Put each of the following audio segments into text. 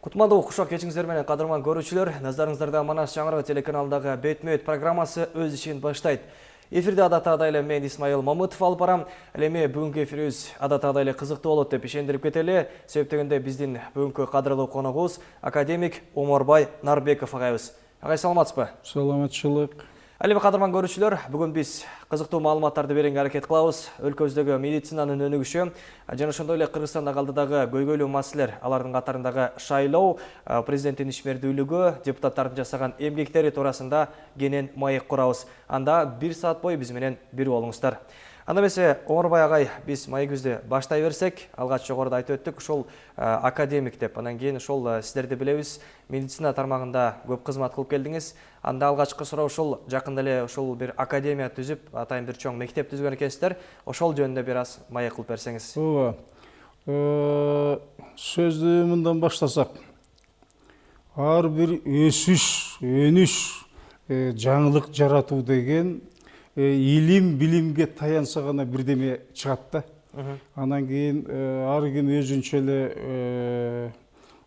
Кутмандуу кушак кечиңиздер менен кадырман көрүүчүлөр, назарыңыздарда Манас Жаңырыгы телеканалындагы бетме-бет программасы өз ишин баштайт. Эфирде адаттагыдай эле мен Исмаил Мамытов алып барам. Эми бүгүнкү эфирибиз адаттагыдай эле кызыктуу болот деп ишендирип кетели. Себеп дегенде биздин бүгүнкү кадырлуу коногубуз академик Оморбай Нарбеков агайыбыз. Агай, саламатсызбы? Саламатчылык. Эми кадырман көрүүчүлөр, бүгүн биз кызыктуу маалыматтарды берүүгө аракет кылабыз. Өлкөбүздөгү медицинанын өнүгүшү жана ошондой эле Кыргызстандагы алдыдагы көйгөйлүү маселелер, алардын катарындагы шайлоо, президенттин ишмердүүлүгү, депутаттардын жасаган эмгектери туурасында кенен маек курабыз. Анда 1 саат бою биз менен бир болуңуздар. Анда эмесе, Оморбай агай, биз маегибизди баштай берсек, алгач жогоруда айтып өттүк, ошол академик деп, анан кийин ошол сиздерди билебиз, медицина тармагында көп кызмат кылып келдиңиз. Анда алгачкы суроо ушул жакында эле ошол бир академия түзүп, атайын бир чоң мектеп түзгөн экенсиздер. Ошол жөнүндө бир аз маек кылып берсеңиз. Ооба. Сөздү мындан баштасак. Ар бир өсүш, өнүш, жаңылык жаратуу деген илим билимге таянса гана бирдеме чыгат да. Анан кийин ар ким өзүнчө эле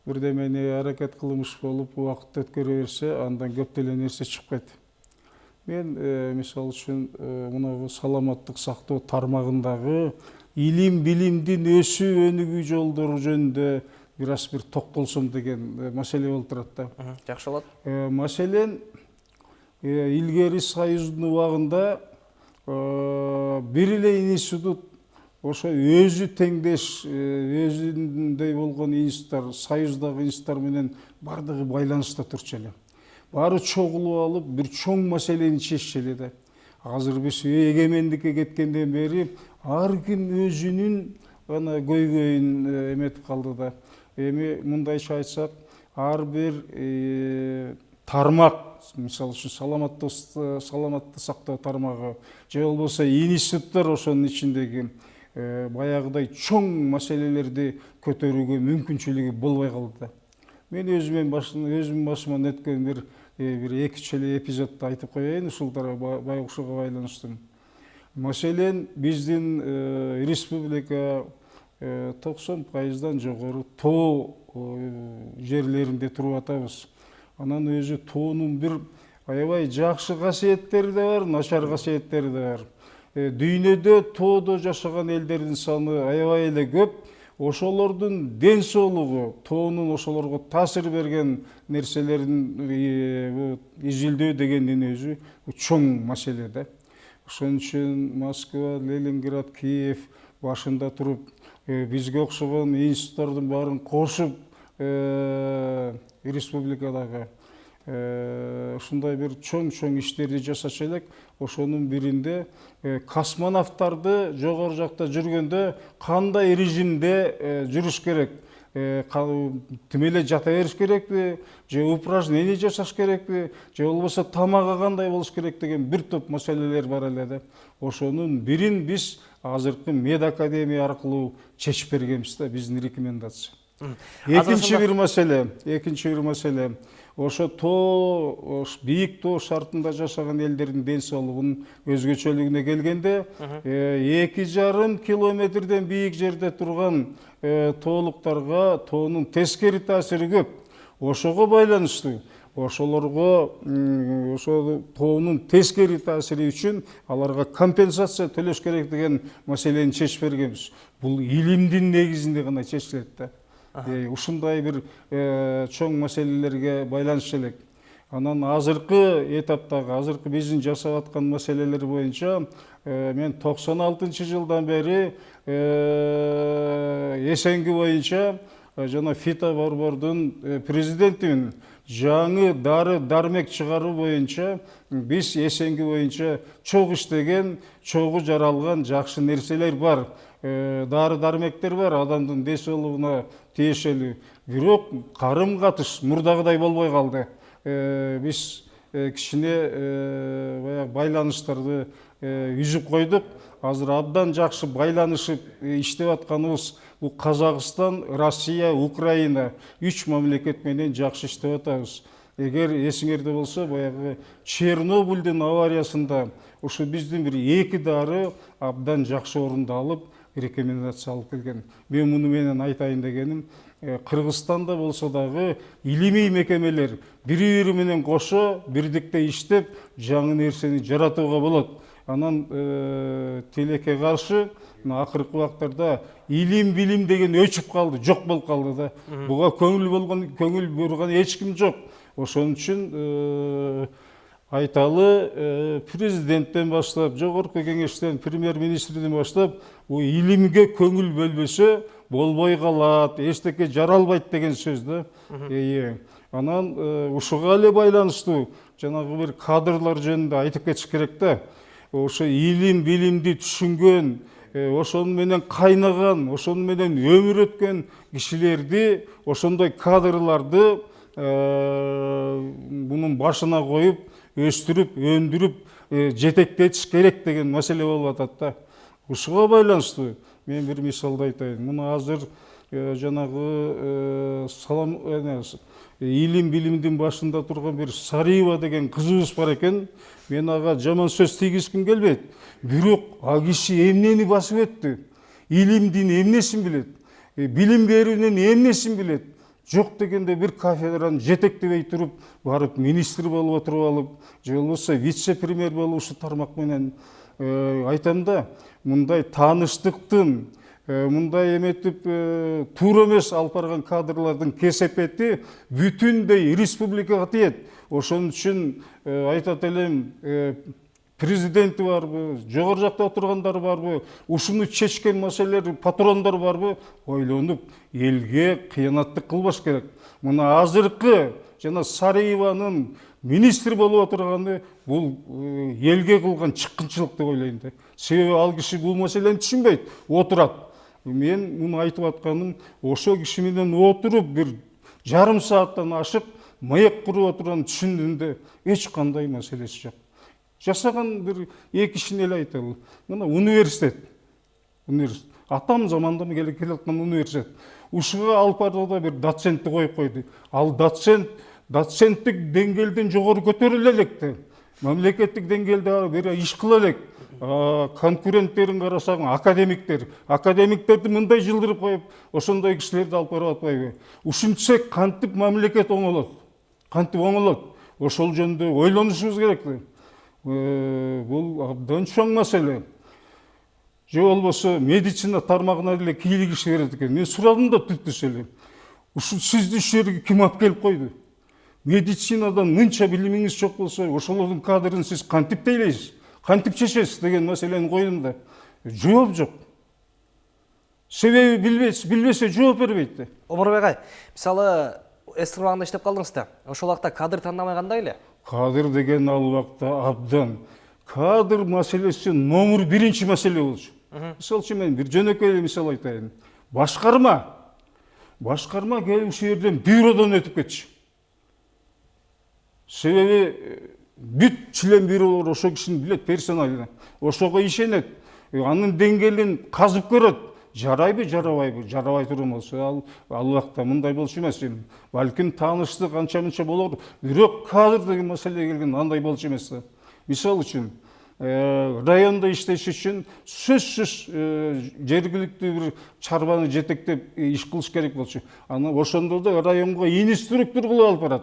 бирдемени аракет кылмыш болуп убакыт өткөрө берсе, андан көп деле нерсе чыкпайт. Мен мисалы үчүн мына саламаттык сактоо тармагындагы илим билимдин өсүү өнүгүү жолдору жөнүндө бир аз бир токтолсом деген маселе болуп турат да. Жакшы болот. Маселен, илгери Союздун убагында бир эле институт ошо өзү теңдеш, өзүндөй болгон институттар, Союздагы институттар менен бардыгы байланышта турчу эле. Баары чогулуп алып, бир чоң маселени чеччү эле да. Азыр биз эгемендикке кеткенден бери ар ким өзүнүн ана көйгөйүн эметип калды да. Эми мындайча айтсак, ар бир тармак, мисалы үчүн саламатты сактоо тармагы же болбосо институттар ошонун ичиндеги баягыдай чоң маселелерди көтөрүүгө мүмкүнчүлүгү болбой калды да. Мен өзүм башыман өткөн бир 2-3 эле эпизодду айтып коеюн, ушуларга ошого байланыштуу. Маселен, биздин республика 90%-дан жогору тоо жерлеринде туруп атабыз. Анан өзү тоонун бир аябай жакшы касиеттери да бар, начар касиеттери да бар. Дүйнөдө тоодо жашаган элдердин саны аябай эле көп. Ошолордун ден соолугу, тоонун ошолорго таасир берген нерселерин изилдөө дегендин өзү чоң маселе да. Ошон үчүн Москва, Ленинград, Киев башында туруп, бизге окшогон институттардын баарын кошуп, республикадагы ушундай бир чоң иштерди жасачу элек. Ошонун биринде космонавттарды жогору жакта жүргөндө кандай режимде жүрүш керек, тим эле жата бериш керекпи, же упражнение жасаш керекпи, же болбосо тамагы кандай болуш керек деген бир топ маселелер бар эле да. Ошонун бирин биз азыркы медакадемия аркылуу чечип бергенбиз да, биздин рекомендация. Экинчи бир маселе, ошо тоо, бийик тоо шартында жашаган элдердин ден соолугунун өзгөчөлүгүнө келгенде, 2,5 километрден бийик жерде турган тоолуктарга тоонун тескери таасири көп. Ошого байланыштуу, ошолорго ошо тоонун тескери таасири үчүн аларга компенсация төлөш керек деген маселени чечип бергенбиз. Бул илимдин негизинде гана чечилет да. Ушундай бир чоң маселелерге байланыш элек. Анан азыркы этаптагы, азыркы биздин жасап аткан маселелер боюнча мен 96-жылдан бери эсенги боюнча жана фитоборбордун президентимин. Жаңы дары дармек чыгаруу боюнча биз эсенги боюнча чогуу иштеген, чогуу жаралган жакшы нерселер бар. Дары дармектер бар, адамдын ден соолугуна тиешелүү. Бирок карым катыш мурдагыдай болбой калды. Биз кичине байланыштарды үзүп койдук. Азыр абдан жакшы байланышып иштеп атканыбыз бул Казакстан, Россия, Украина 3 мамлекет менен жакшы иштеп атабыз. Эгер эсиңерде болсо, баягы Чернобыльдин авариясында ошо биздин бир 2 дары абдан жакшы орундалып рекомендация алып келген. Мен муну менен айтайын дегеним, Кыргызстанда болсо дагы илимий мекемелер бири-бири менен кошо бирдикте иштеп жаңы нерсени жаратууга болот. Анан тилекке каршы акыркы убактарда илим билим деген өчүп калды, жок болуп калды да. Буга көңүл бурган эч ким жок. Ошон үчүн айталы президенттен баштап, жогорку кеңештен, премьер-министрден баштап, бул илимге көңүл бөлбөсө болбой калат, эчтеке жаралбайт деген сөз да. Анан ушуга эле байланыштуу жанагы бир кадрлар жөнүндө айтып кетиш керек да. Ошо илим билимди түшүнгөн, ошону менен кайнаган, ошону менен өмүр өткөн кишилерди, ошондой кадрларды бунун башына коюп, өстүрүп, өндүрүп, жетектетиш керек деген маселе болуп атат да. Ушуга байланыштуу мен бир мисалды айтайын. Муну азыр жанагы илим билимдин башында турган бир Сариева деген кызыбыз бар экен. Мен ага жаман сөз тийгизгим келбейт. Бирок а киши эмнени басып өттү? Илимдин эмнесин билет? Билим берүүнүн эмнесин билет? Жок дегенде бир кафедраны жетектебей туруп, барып министр болуп отуруп алып, же болбосо вице-премьер болуп ушу тармак менен айтам да, мындай тааныштыктын, мындай эметип туура эмес алып барган кадрлардын кесепети бүтүндөй республикага тиет. Ошон үчүн айтат элем, президенти барбы, жогору жакта отургандар барбы, ушуну чечкен маселелер, патрондар барбы, ойлонуп, элге кыянаттык кылбаш керек. Мына азыркы жана Сариеванын министр болуп отурганы бул элге кылган чыккынчылык деп ойлойм да. Себеби ал киши бул маселени түшүнбөйт, отурат. Мен муну айтып атканым, ошо киши менен отуруп бир жарым сааттан ашык маек куруп отурганын түшүндүмдө эч кандай маселеси жок. Жасаган бир эки ишин эле айталы. Мына университет. Атам замандан келе аткан университет. Ушуга алып барууда бир доцентти коюп койду. Ал доценттик деңгээлден жогору көтөрүлө элек да. Мамлекеттик деңгээлде бир иш кыла элек. Конкуренттерин карасаң академиктерди мындай жылдырып коюп, ошондой кишилерди алып барып атпайбы? Ушинтсек кантип мамлекет оңолот? Кантип оңолот? Ошол жөнүндө ойлонушубуз керек да. Бул абдан чоң маселе. Же болбосо медицина тармагына деле кийлигиш берет экен. Мен сурадым да түптүс эле. Ушу сизди ушул жерге ким алып келип койду? Медицинадан мынча билимиңиз жок болсо, ошолордун кадрын сиз кантип тейлейсиз? Кантип чечесиз деген маселени койдум да. Жооп жок. Себеби билбесе жооп бербейт да. Омурбек агай, мисалы эстик убагында иштеп калдыңыз да. Ошол убакта кадр тандамай кандай эле? Кадр деген ал убакта абдан. Кадр маселеси номер биринчи маселе болчу. Мисалы үчүн мен бир жөнөкөй мисал айтайын. Башкарма келип ушул жерден бюродон өтүп кетчү. Себеби бүт член бюролор ошо кишини билет персонально. Ошого ишенет. Анын деңгээлин казып көрөт. Жарайбы, жарабайбы? Жарабай турган болсо, ал убакта мындай болчу эмес. Балким тааныштык анча-мынча болор. Бирок кадр деген маселе келген андай болчу эмес да. Мисал үчүн, райондо иштеш үчүн сөзсүз жергиликтүү бир чарбаны жетектеп иш кылыш керек болчу. Аны ошондо да районго инструктор кылып алып барат.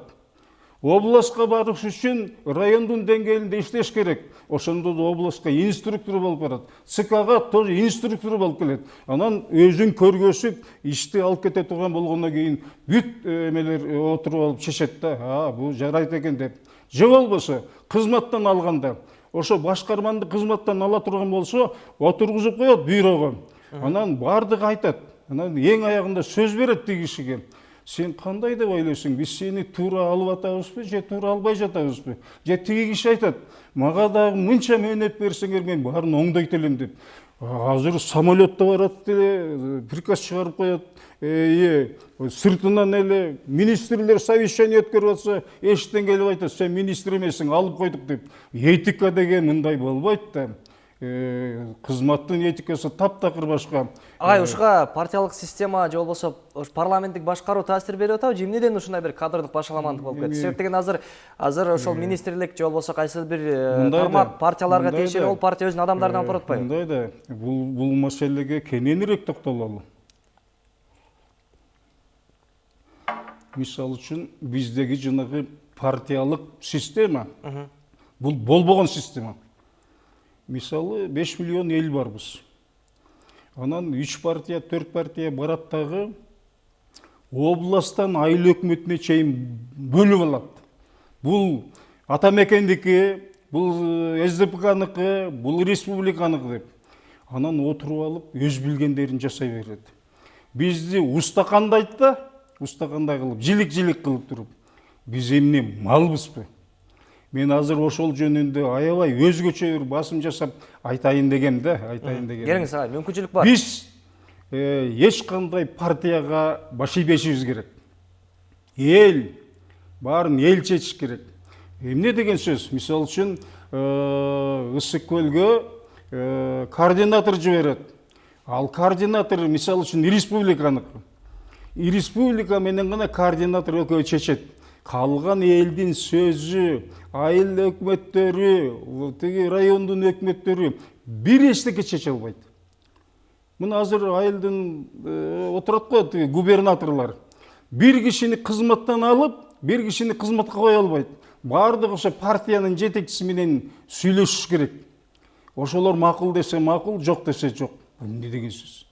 Областка барыш үчүн райондун деңгээлинде иштеш керек. Ошондо да областка инструктор болуп барат. ЦКга тоже инструктор болуп келет. Анан өзүн көргөзүп, ишти алып кете турган болгондон кийин бүт эмелер отуруп алып чечет да. Бул жарайт экен деп. Же болбосо кызматтан алганда, ошо башкарманды кызматтан ала турган болсо, отургузуп коет бюрого. Анан бардыгы айтат. Анан эң аягында сөз берет тиги кишиге. Сен кандай деп ойлойсуң? Биз сени туура алып атабызбы, же туура албай жатабызбы? Же тиги киши айтат, мага дагы мынча мээнет берсеңер мен баарын оңдойт элем деп. Азыр самолетто барат деле, приказ чыгарып коет. Сыртынан эле министрлер совещание өткөрүп атса, эшиктен келип айтат, сен министр эмессиң, алып койдук деп. Этика деген мындай болбойт да. кызматтын этикасы таптакыр башка. Агай, ушуга партиялык система же болбосо парламенттик башкаруу таасир берип атабы же эмнеден ушундай бир кадрдык башаламандык болуп кетти? Себеп деген азыр ошол министрлик же болбосо кайсы бир тармак партияларга тиешелүү болуп, партия өзүнүн адамдарын алып барып атпайбы? Мындай да, бул маселеге кененирээк токтололу. Мисалы үчүн биздеги жанагы партиялык система бул болбогон система. Мисалы 5 миллион эл барбыз. Анан 3 партия, 4 партия барат дагы областтан айыл өкмөтүнө чейин бөлүп алат. Бул ата мекендики, бул СДПКныкы, бул республиканыкы деп. Анан отуруп алып өз билгендерин жасай берет. Бизди устакандайт да, устакандай кылып, жилик кылып туруп. Биз эмне малбызбы? Мен азыр ошол жөнүндө аябай өзгөчө бир басым жасап айтайын дегем да, Келиңиз, агай, мүмкүнчүлүк бар. Биз эч кандай партияга баш ийбешибиз керек. Эл баарын эл чечиш керек. Эмне деген сөз? Мисалы үчүн Ысык көлгө координатор жиберет. Ал координатор мисалы үчүн республиканыкы. Республика менен гана координатор экөө чечет. Калган элдин сөзү, айыл өкмөттөрү, тиги райондун өкмөттөрү бир эчтеке чече албайт. Мына азыр айылдын отурат го тиги губернаторлор. Бир кишини кызматтан алып, бир кишини кызматка кое албайт. Бардыгы ошо партиянын жетекчиси менен сүйлөшүш керек. Ошолор макул десе макул, жок десе жок. Эмне деген сөз?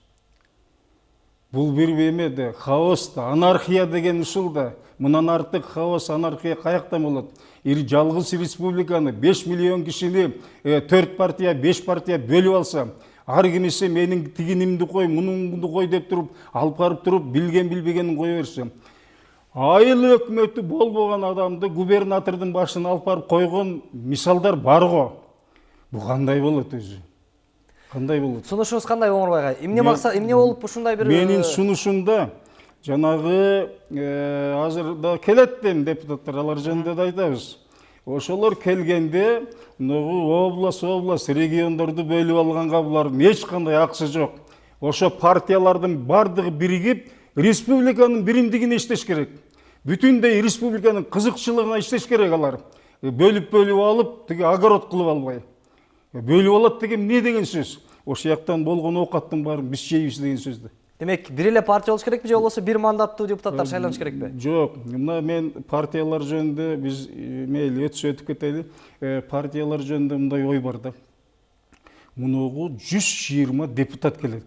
Бул бир эме да, хаос да, анархия деген ушул да. Мындан артык хаос, анархия каяктан болот? Жалгыз республиканы 5 миллион кишини 4 партия, 5 партия бөлүп алса, ар кимиси менин тигинимди кой, мунуңду кой деп туруп, алып барып туруп, билген билбегенин кое берсе. Айыл өкмөтү болбогон адамды губернатордун башына алып барып койгон мисалдар бар го. Бу кандай болот өзү? Кандай болот? Сунушуңуз кандай, Оңорбай агай? Эмне максат, эмне болуп ушундай бир менин сунушумда жанагы азыр да келет дем депутаттар, алар жөнүндө да айтабыз. Ошолор келгенде область, региондорду бөлүп алганга булардын эч кандай акысы жок. Ошо партиялардын бардыгы биригип, республиканын биримдигине иштеш керек. Бүтүндөй республиканын кызыкчылыгына иштеш керек алар. Бөлүп алып, тиги огород кылып албай. Бөлүп алат деген эмне деген сөз? Ошол жактан болгон оокаттын баарын биз жейбиз деген сөздү. Демек, бир эле партия болуш керекпи же болбосо бир мандаттуу депутаттар шайланыш керекпи? Жок, мына мен партиялар жөнүндө биз мейли өтүп кетели. Партиялар жөнүндө мындай ой бар да. Мунугу 120 депутат келет.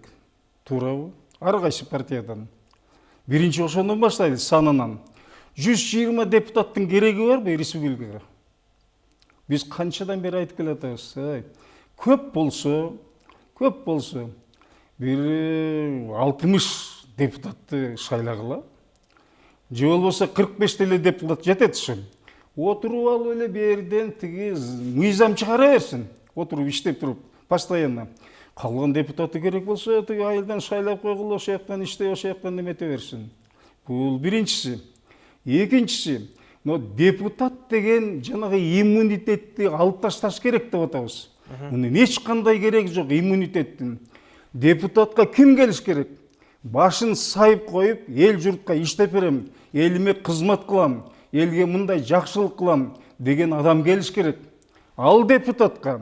Туурабы? Ар кайсы партиядан. Биринчи ошондон баштайлы санынан. 120 депутаттын кереги барбы республикага? Биз канчадан бери айтып келатабыз. Көп болсо бир 60 депутатты шайлагыла. Же болбосо 45 деле депутат жетет ушул. Отуруп алып эле берден тиги мыйзам чыгара берсин. Отуруп иштеп туруп постоянно. Калган депутаты керек болсо тиги айылдан шайлап койгула, ошол жактан иштеп, ошол жактан эмете берсин. Бул биринчиси. Экинчиси, но депутат деген жанагы иммунитетти алып ташташ керек деп атабыз. Мунун эч кандай кереги жок иммунитеттин. Депутатка ким келиш керек? Башын сайып коюп, эл журтка иштеп берем, элиме кызмат кылам, элге мындай жакшылык кылам деген адам келиш керек. Ал депутатка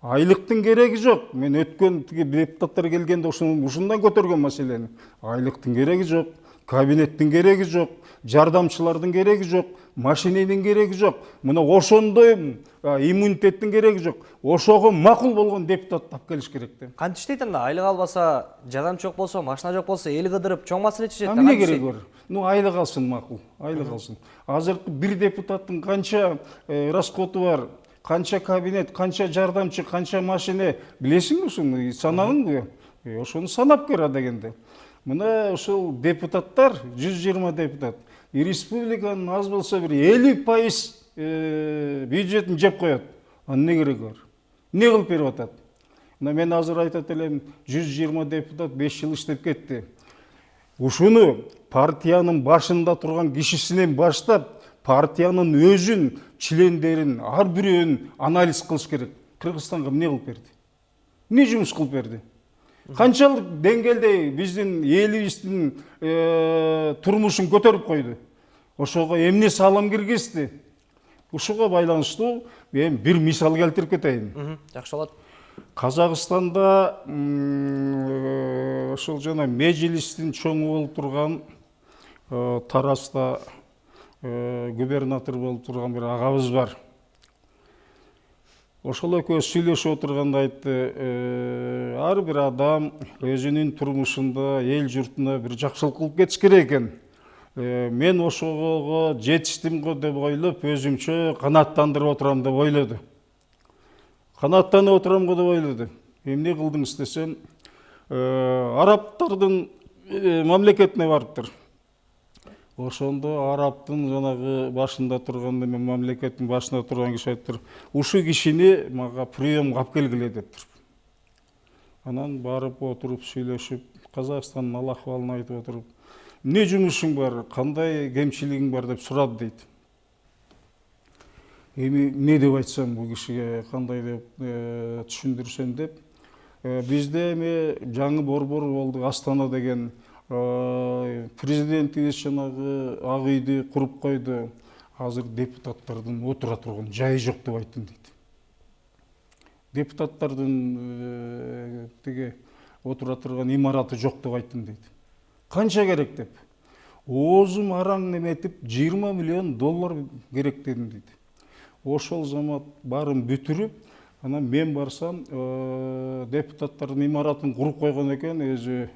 айлыктын кереги жок. Мен өткөн депутаттар келгенде ушундан көтөргөн маселени. Айлыктын кереги жок, кабинеттин кереги жок, жардамчылардын кереги жок, машиненин кереги жок. Мына ошондой иммунитеттин кереги жок. Ошого макул болгон депутат тап келиш керек да. Кантип иштейт анда? Айлык албаса, жардамчы жок болсо, машина жок болсо, эл кыдырып чоң маселе чечет да. Эмне кереги бар? Айлык алсын макул, айлык алсын. Азыркы бир депутаттын канча расходу бар, канча кабинет, канча жардамчы, канча машина, билесиңби ушуну? Санадыңбы? Ошону санап көр дегенде. Мына ошол депутаттар 120 депутат. Республиканын аз болсо бир 50% бюджетин жеп коет. Эмне кереги бар? Не кылып берип атат? Мына мен азыр айтат элем 120 депутат 5 жыл иштеп кетти. Ушуну партиянын башында турган кишисинен баштап, партиянын өзүн, члендерин, ар бирөөнүн анализ кылыш керек. Кыргызстанга эмне кылып берди? эмне жумуш кылып берди? Канчалык деңгээлде биздин элибиздин турмушун көтөрүп койду? Ошого эмне салым киргизди? Ушуга байланыштуу мен бир мисал келтирип кетейин. Жакшы болот. Казакстанда ошол жана мejлистин чоңу болуп турган Тараста губернатор болуп турган бир агабыз бар. Ошол экөөбүз сүйлөшүп отурганда айтты, ар бир адам өзүнүн турмушунда эл журтуна бир жакшылык кылып кетиш керек экен. Мен ошого жетиштим го деп ойлоп, өзүмчө канааттандырып отурам деп ойлоду. Канааттанып отурам го деп ойлоду. Эмне кылдыңыз десем, арабтардын мамлекетине барыптыр. Ошондо арабтын жанагы башында турган мамлекеттин башында турган киши айтыптыр, ушу кишини мага приемга алып келгиле дептир. Анан барып отуруп сүйлөшүп, Казакстандын ал акыбалын айтып отуруп, эмне жумушуң бар, кандай кемчилигиң бар деп сурады дейт. Эми эмне деп айтсам бул кишиге, кандай деп түшүндүрсөм деп, бизде эми жаңы борбор болду, Астана деген президентибиз жанагы ак үйдү куруп койду. Азыр депутаттардын отура турган жайы жок деп айттым дейт. Депутаттардын тиги отура турган имараты жок деп айттым дейт. Канча керек деп? Оозум араң неметип 20 миллион доллар керек дедим дейт. Ошол замат барын бүтүрүп, анан мен барсам, депутаттардын имаратын куруп койгон экен, өзү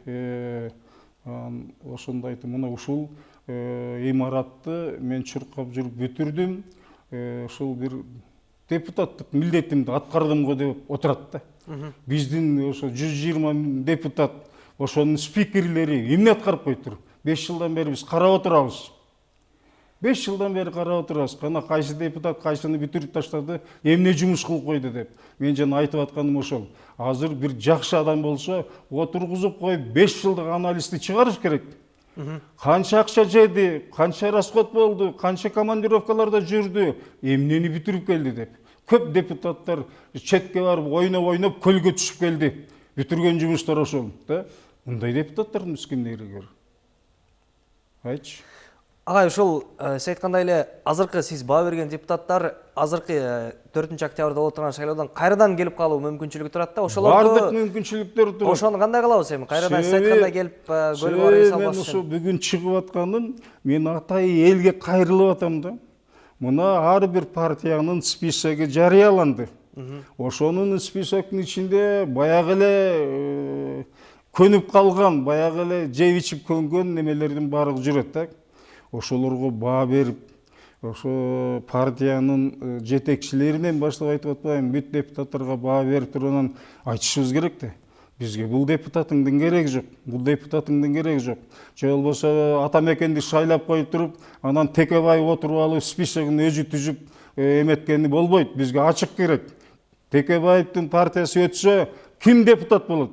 ошондо айттым, мына ушул имаратты мен чуркап жүрүп бүтүрдүм, ушул бир депутаттык милдетимди аткардым го деп отурат да. Биздин ошо 120 депутат, ошонун спикерлери эмне аткарып коюптур? 5 жылдан бери биз карап отурабыз. 5 жылдан бери карап отурабыз. Кана кайсы депутат кайсыны бүтүрүп таштады, эмне жумуш кылып койду деп. Мен жана айтып атканым ошол. Азыр бир жакшы адам болсо, отургузуп коюп 5 жылдык анализди чыгарыш керек. Канча акча жеди, канча расход болду, канча командировкаларда жүрдү, эмнени бүтүрүп келди деп. Көп депутаттар четке барып ойноп көлгө түшүп келди. Бүтүргөн жумуштар ошол, да? Мындай депутаттардын мискиндери бар. Айтчы. Агай, ушул сиз айткандай эле азыркы сиз баа берген депутаттар азыркы 4-октябрда болуп турган шайлоодон кайрадан келип калуу мүмкүнчүлүгү турат да. Ошолорду бардык мүмкүнчүлүктөр турат. Ошону кандай кылабыз эми? Кайрадан сиз айткандай келип көлгө барып эс албаш үчүн. Мен ошо үчүн. бүгүн чыгып атканым, мен атай элге кайрылып атам да. Мына ар бир партиянын списоги жарыяланды. Ошонун списоктун ичинде баягы эле көнүп калган, баягы эле жеп ичип көнгөн немелердин баары жүрөт да. Ошолорго баа берип, ошо партиянын жетекчилеринен баштап айтып атпайбы, бүт депутаттарга баа берип туруп анан айтышыбыз керек да. Бизге бул депутатыңдын кереги жок, бул депутатыңдын кереги жок. Же болбосо атамекенди шайлап коюп туруп, анан Текебаев отуруп алып списогун өзү түзүп эметкени болбойт. Бизге ачык керек. Текебаевдин партиясы өтсө, ким депутат болот?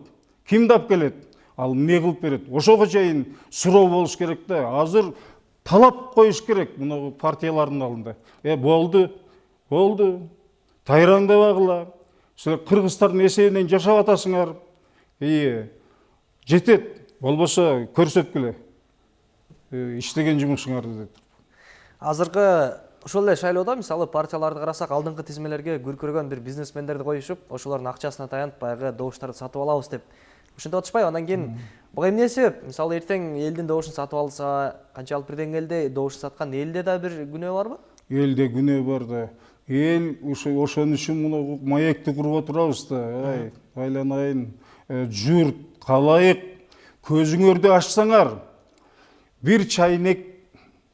Кимди алып келет? Ал эмне кылып берет? Ошого чейин суроо болуш керек да. Азыр талап коюш керек мына партиялардын алдында. Болду. Тайраңдабагыла. Силер кыргыздардын эсебинен жашап атасыңар. Жетет. Болбосо көрсөткүлө. Иштеген жумушуңарды деп. Азыркы ошол эле шайлоодо мисалы партияларды карасак, алдыңкы тизмелерге күркүргөн бир бизнесмендерди коюшуп, ошолордун акчасына таянып баягы добуштарды сатып алабыз деп ушинтип атышпайбы? Андан кийин буга эмне себеп? Мисалы эртең элдин добушун сатып алса, канчалык бир деңгээлде добушун саткан элде да бир күнөө барбы? Элде күнөө бар да. Эл ошон үчүн мына маекти куруп отурабыз да. Айланайын, журт, калайык, көзүңөрдү ачсаңар, бир чайнек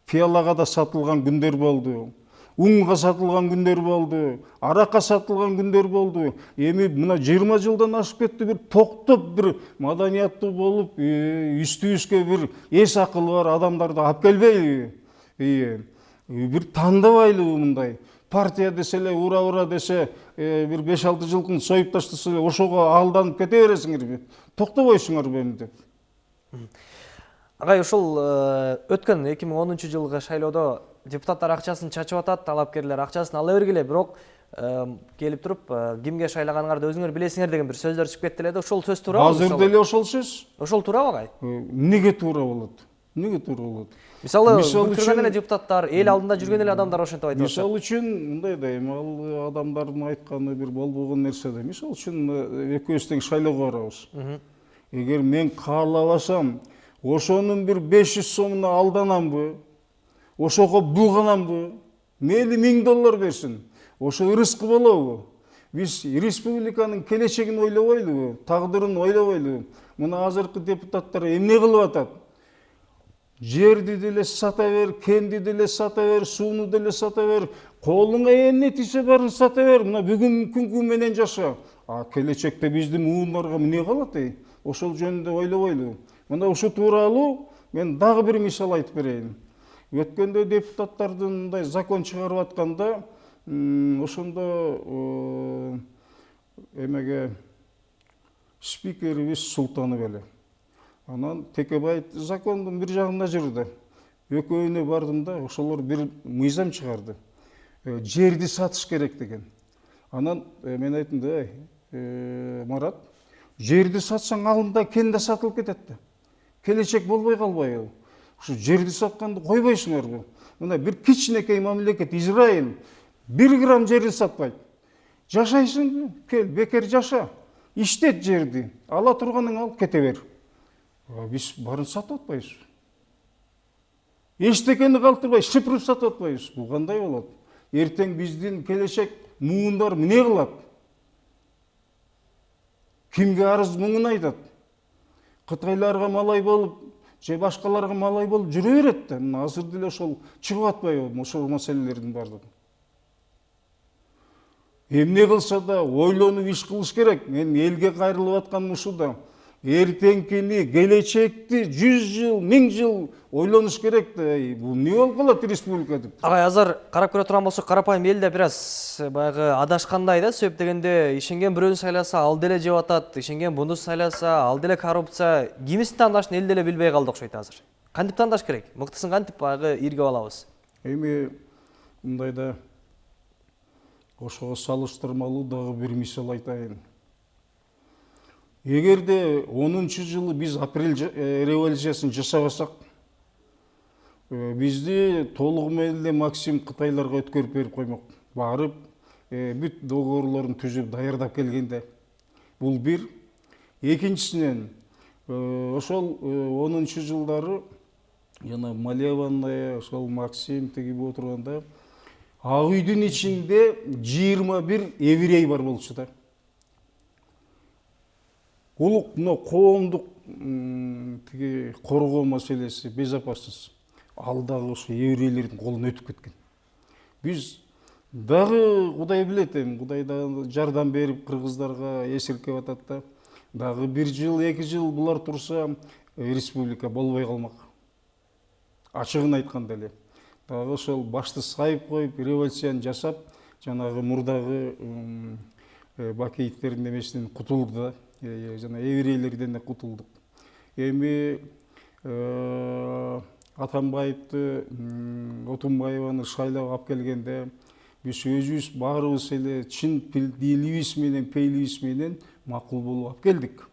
пиалага да сатылган күндөр болду. Унга сатылган күндөр болду, аракка сатылган күндөр болду. Эми мына 20 жылдан ашып кетти, бир токтоп бир маданияттуу болуп, үстүбүзгө бир эс акылы бар адамдарды алып келбейби? Бир тандабайлыбы мындай? Партия десе эле, ура десе, бир 5-6 жылкын союп таштаса эле, ошого алданып кете бересиңерби? Токтобойсуңарбы эми деп. Агай, ушул өткөн 2010 жылгы шайлоодо депутаттар акчасын чачып атат, талапкерлер акчасын ала бергиле, бирок келип туруп кимге шайлаганыңарды өзүңөр билесиңер деген бир сөздөр чыгып кетти эле да, ошол сөз туурабы? Азыр деле ошол сөз. Ошол туурабы агай? Эмнеге туура болот? Эмнеге туура болот? Мисалы бүтүргөн эле депутаттар, эл алдында жүргөн эле адамдар ошентип айтып атышат. Мисалы үчүн мындай да эми ал адамдардын айтканы бир болбогон нерсе да. Мисалы үчүн экөөбүз тең шайлоого барабыз. Эгер мен каалабасам, ошонун бир 500 сомуна алданамбы, ошого булганамбы, мейли $1000 берсин. Ошо ырыскы болобу? Биз республиканын келечегин ойлобойлубу, тагдырын ойлобойлубу? Мына азыркы депутаттар эмне кылып атат? Жерди деле сата бер, кенди деле сата бер, сууну деле сата бер, колуңа эмне тийсе баарын сата бер, мына бүгүн күнгү менен жаша. А келечекте биздин уундарга эмне калат? Ошол жөнүндө ойлобойлубу? Мына ушул тууралуу мен дагы бир мисал айтып берейин. Өткөндө депутаттардын мындай закон чыгарып атканда, ошондо эмеге спикерибиз Султанов эле. Анан Текебай закондун бир жагында жүрдү. Экөөнө бардым да, ошолор бир мыйзам чыгарды. Жерди сатыш керек деген. Анан мен айттым да, Марат, жерди сатсаң алдында кен да сатылып кетет да. Келечек болбой калбайбы? Ушу жерди сатканды койбойсуңарбы? Мына бир кичинекей мамлекет Израиль 1 грамм жерди сатпайт. Жашайсың, кел, бекер жаша. Иштет жерди, ала турганың ал, кете бер. Биз барын сатып атпайбыз. Эчтекени калтырбай, шыпырып сатып атпайбыз. Бул кандай болот? Эртең биздин келечек муундар эмне кылат? Кимге арыз муңун айтат? Кытайларга малай болуп, же башкаларга малай болуп жүрө берет да. Азыр деле ошол чыгып атпайбы ошол маселелердин бардыгы? Эмне кылса да ойлонуп иш кылыш керек. Мен элге кайрылып атканым ушул да. Эртеңкини, келечекти 100 жыл, 1000 жыл ойлонуш керек да. Бул эмне болуп калат республика деп. Агай, азыр карап көрө турган болсок, карапайым эл да бир аз баягы адашкандай да, себеп дегенде ишенген бирөөнү сайласа ал деле жеп атат, ишенген буну сайласа ал деле коррупция. Кимисин тандашын эл деле билбей калды окшойт азыр. Кантип тандаш керек? Мыктысын кантип баягы иргеп алабыз? Эми мындайда ошого салыштырмалуу дагы бир мисал айтайын. Эгерде 10-жылы биз апрель революциясын жасабасак, бизди толугу менен эле Максим Кытайларга өткөрүп берип коймок. Барып, бүт договорлорун түзүп, даярдап келгенде. Бул бир. Экинчисинен, ошол 10-жылдары жана Малеванная, ошол Максим тегип отурганда, Ак үйдүн ичинде 21 еврей бар болчу да. Улук мына коомдук тиги коргоо маселеси, безопасность ал дагы ошо еврейлердин колуна өтүп кеткен. Биз дагы Кудай билет, Кудай да жардам берип кыргыздарга эсиркеп атат да. Дагы 1 жыл, 2 жыл булар турса, республика болбой калмак. Ачыгын айтканда эле. Дагы ошол башты сайып коюп, революцияны жасап, жанагы мурдагы Бакеевтердин эмесинен кутулдук да. Жана еврейлерден да кутулдук. Эми Атамбаевди, Отунбаеваны шайлап алып келгенде биз өзүбүз баарыбыз эле чын дилибиз менен, пейилибиз менен макул болуп алып келдик.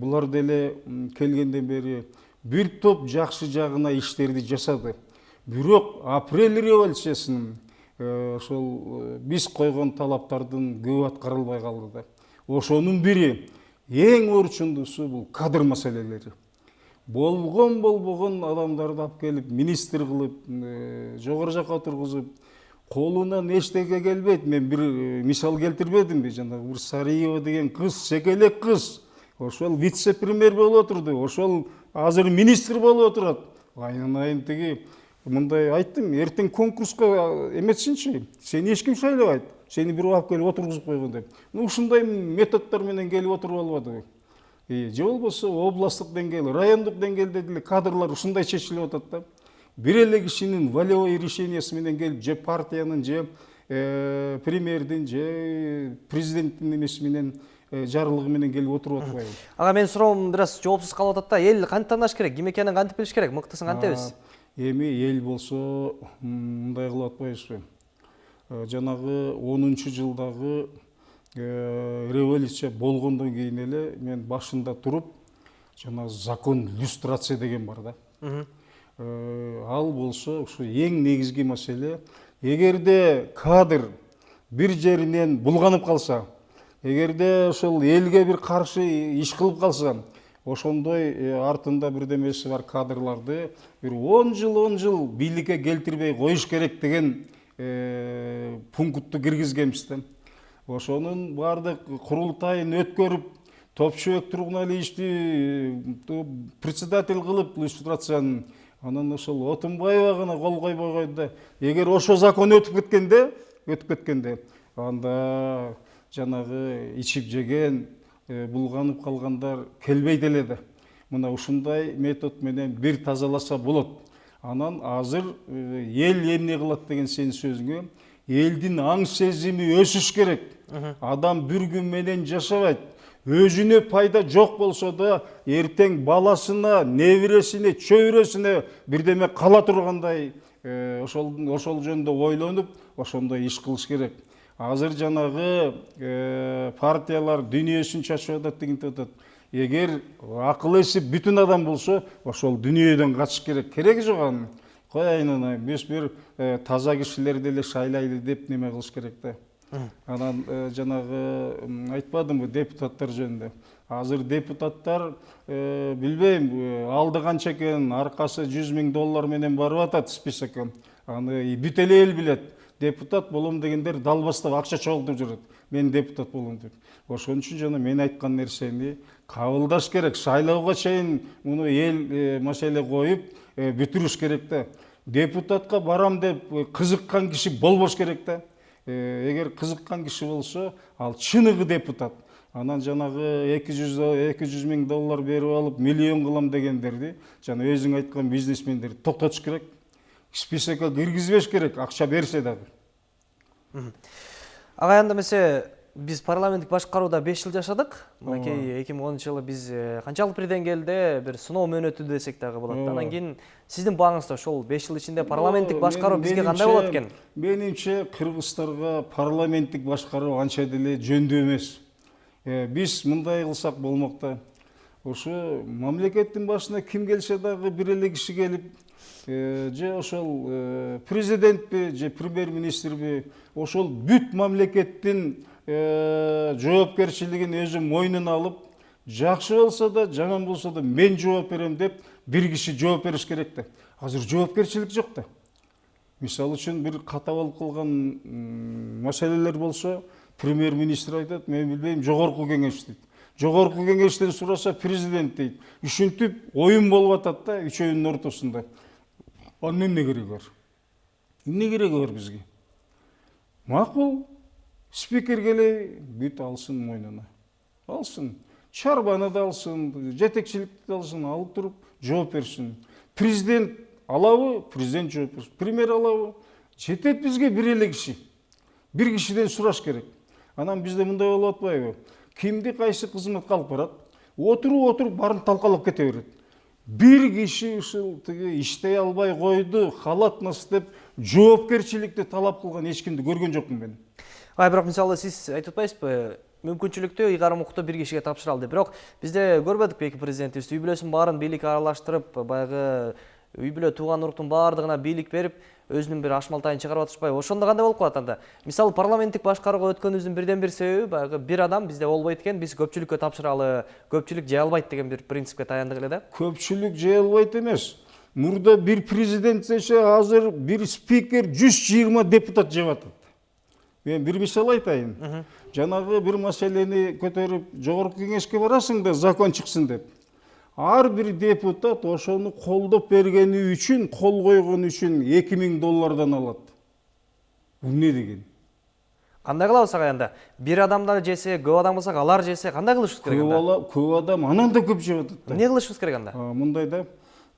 Булар деле келгенден бери бир топ жакшы жагына иштерди жасады. Бирок апрель революциясынын ошол биз койгон талаптардын көбү аткарылбай калды да. Ошонун бири эң орчундусу бул кадр маселелери. Болбогон адамдарды алып келип, министр кылып, жогору жакка тургузуп, колунан эчтеке келбейт. Мен бир мисал келтирбедимби? Жанагы бир Сариева деген кыз, секелек кыз. Ошол вице-премьер болуп отурду. Ошол азыр министр болуп отурат. Айнын тиги мындай айттым, эртең конкурска эметсинчи, сени эч ким шайлабайт. Сени бирөө алып келип отургузуп койгон деп. Ушундай методдор менен келип отуруп албадыбы? Же болбосо областтык деңгээл, райондук деңгээлде деле кадрлар ушундай чечилип атат да. Бир эле кишинин волевой решениясы менен келип, же партиянын, же премьердин, же президенттин эмеси менен жарлыгы менен келип отуруп атпайбы? Ага, мен суроом бир аз жоопсуз калып атат да. Эл кантип тандаш керек? Ким экенин кантип билиш керек? Мыктысын кантебиз? Эми эл болсо мындай кылып атпайбызбы? жанагы 10 жылдагы революция болгондон кийин эле мен башында туруп жанагы закон люстрация деген бар да. Ал болсо ушу эң негизги маселе. Эгерде кадр бир жеринен булганып калса, эгерде ошол элге бир каршы иш кылып калса, ошондой артында бирдемеси бар кадрларды бир 10 жыл бийликке келтирбей коюш керек деген пунктту киргизгенбиз да. Ошонун баардык курултайын өткөрүп, Топчубек Тургуналиевичти председатель кылып люстрациянын, анан ошол Отунбаева гана кол койбой койду да. Эгер ошо закон өтүп кеткенде, анда жанагы ичип жеген, булганып калгандар келбейт эле да. Мына ушундай метод менен бир тазаласа болот. Анан азыр эл эмне кылат деген сенин сөзүңө, элдин аң сезими өсүш керек. Адам бир күн менен жашабайт. Өзүнө пайда жок болсо да, эртең баласына, небересине, чөйрөсүнө бирдеме кала тургандай ошол жөнүндө ойлонуп, ошондой иш кылыш керек. Азыр жанагы партиялар дүнүйөсүн чачып атат деген атат. Эгер акыл эси бүтүн адам болсо, ошол дүнүйөдөн качыш керек. Кереги жок анын. Кояйын, биз бир таза кишилерди эле шайлайлы деп неме кылыш керек да. Анан жанагы айтпадымбы депутаттар жөнүндө. Азыр депутаттар билбейм, алды канча экен, аркасы $100,000 менен барып атат списокко. Аны бүт эле эл билет. Депутат болом дегендер далбастап акча чогултуп жүрөт. Мен депутат болом деп. Ошон үчүн жана мен айткан нерсени кабылдаш керек. Шайлоого чейин муну эл маселе коюп бүтүрүш керек да. Депутатка барам деп кызыккан киши болбош керек да. Эгер кызыккан киши болсо, ал чыныгы депутат. Анан жанагы $200,000 берип алып, миллион кылам дегендерди, жана өзүң айткан бизнесмендерди токтотуш керек. Списокко киргизбеш керек, акча берсе дагы. Агайында месе биз парламенттик башкарууда 5 жыл жашадык. Мынакей 2010-жылы биз канчалык бирден келди, бир сыноо мөөнөтү десек дагы болот. Анан кийин сиздин бааңызда ошол 5 жыл ичинде парламенттик башкаруу бизге кандай болот экен? Менимче кыргыздарга парламенттик башкаруу анча деле жөндүү эмес. Биз мындай кылсак болмок да. Ошо мамлекеттин башына ким келсе дагы бир эле киши келип, же ошол президентпи, же премьер-министрби, ошол бүт мамлекеттин жоопкерчилигин өзү мойнуна алып, жакшы болсо да, жаман болсо да мен жооп берем деп бир киши жооп бериш керек да. Азыр жоопкерчилик жок да. Мисалы үчүн бир ката болуп калган маселелер болсо, премьер-министр айтат, мен билбейм, жогорку кеңеш дейт. Жогорку кеңештен сураса президент дейт. Үшүнтүп оюн болуп атат да, үчөөнүн ортосунда. Анын эмне кереги бар? Эмне кереги бар бизге? Макул, спикер келе бүт алсын мойнуна. Алсын. Чарбаны да алсын, жетекчиликти да алсын, алып туруп жооп берсин. Президент алабы? Президент жооп берсин. Премьер алабы? Жетет бизге бир эле киши. Бир кишиден сураш керек. Анан бизде мындай болуп атпайбы? Кимди кайсы кызматка алып барат? Отуруп барын талкалап кете берет. Бир киши ушул иштей албай койду, халатмас деп жоопкерчиликти талап кылган эч кимди көргөн жокмун мен. Бирок мисалы сиз айтып атпайсызбы, мүмкүнчүлүктү ыйгарым укукту бир кишиге тапшыра алды. Бирок бизде көрбөдүк эки президентибиз үй бүлөсүнүн баарын бийликке аралаштырып, баягы үй бүлө тууган уруктун баардыгына бийлик берип, өзүнүн бир ашмалтайын чыгарып атышпайбы? Ошондо кандай болуп калат анда? Мисалы парламенттик башкарууга өткөнүбүздүн бирден бир себеби баягы бир адам бизде болбойт экен, биз көпчүлүккө тапшыралы, көпчүлүк жей албайт деген бир принципке таяндык эле да. Көпчүлүк жей албайт эмес. Мурда бир президент десе, азыр бир спикер 120 депутат жеп атат. Мен бир мисал айтайын. Жанагы бир маселени көтөрүп, жогорку кеңешке барасың да закон чыксын деп. Ар бир депутат ошону колдоп бергени үчүн, кол койгон үчүн $2,000 алат. Бул эмне деген? Кандай кылабыз агайында? Бир адамдар жесе, көп адам болсак, алар жесе, кандай кылышыбыз керек анда? Көп адам анан да көп жеп атат да. Эмне кылышыбыз керек анда? Мындай да,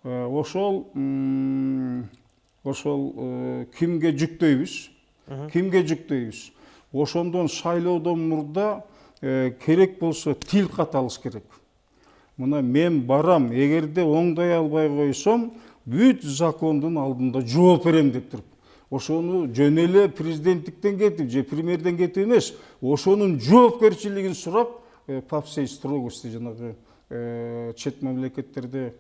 ошол кимге жүктөйбүз? Ошондон шайлоодон мурда керек болсо тил кат алыш керек. Мына мен барам, эгерде оңдой албай койсом, бүт закондун алдында жооп берем деп туруп. ошону жөн эле президенттиктен кетип же премьерден кетип эмес, ошонун жоопкерчилигин сурап, по всей строгости жанагы чет мамлекеттерде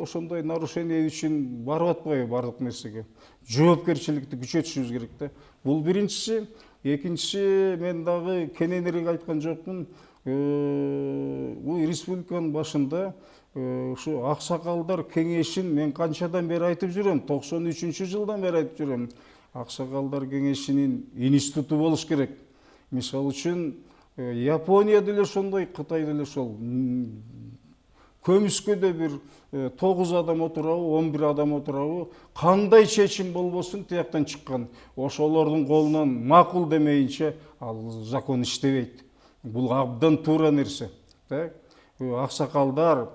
ошондой нарушение үчүн барып атпайбы бардык нерсеге. Жоопкерчиликти күчөтүшүбүз керек да. Бул биринчиси. Экинчи, мен дагы кененирээк айткан жокмун. Бул республиканын башында ушу аксакалдар кеңешин мен канчадан бери айтып жүрөм, 93-жылдан бери айтып жүрөм. Аксакалдар кеңешинин институту болуш керек. Мисалы үчүн Япония деле ошондой, Кытай деле ошол. Көмүскөдө бир 9 адам отурабы, 11 адам отурабы, кандай чечим болбосун тияктан чыккан. Ошолордун колунан макул демейинче ал закон иштебейт. Бул абдан туура нерсе. Аксакалдар,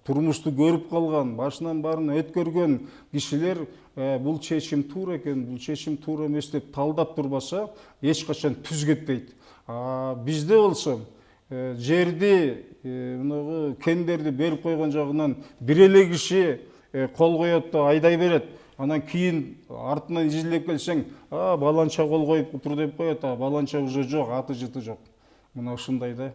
турмушту көрүп калган, башынан баарын өткөргөн кишилер бул чечим туура экен, бул чечим туура эмес деп талдап турбаса, эч качан түз кетпейт. Бизде болсо жерди, кендерди берип койгон жагынан бир эле киши кол коет да айдай берет. Анан кийин артынан изилдеп келсең, баланча кол коюп тур деп коет, баланча уже жок, аты жыты жок. Мына ушундай да.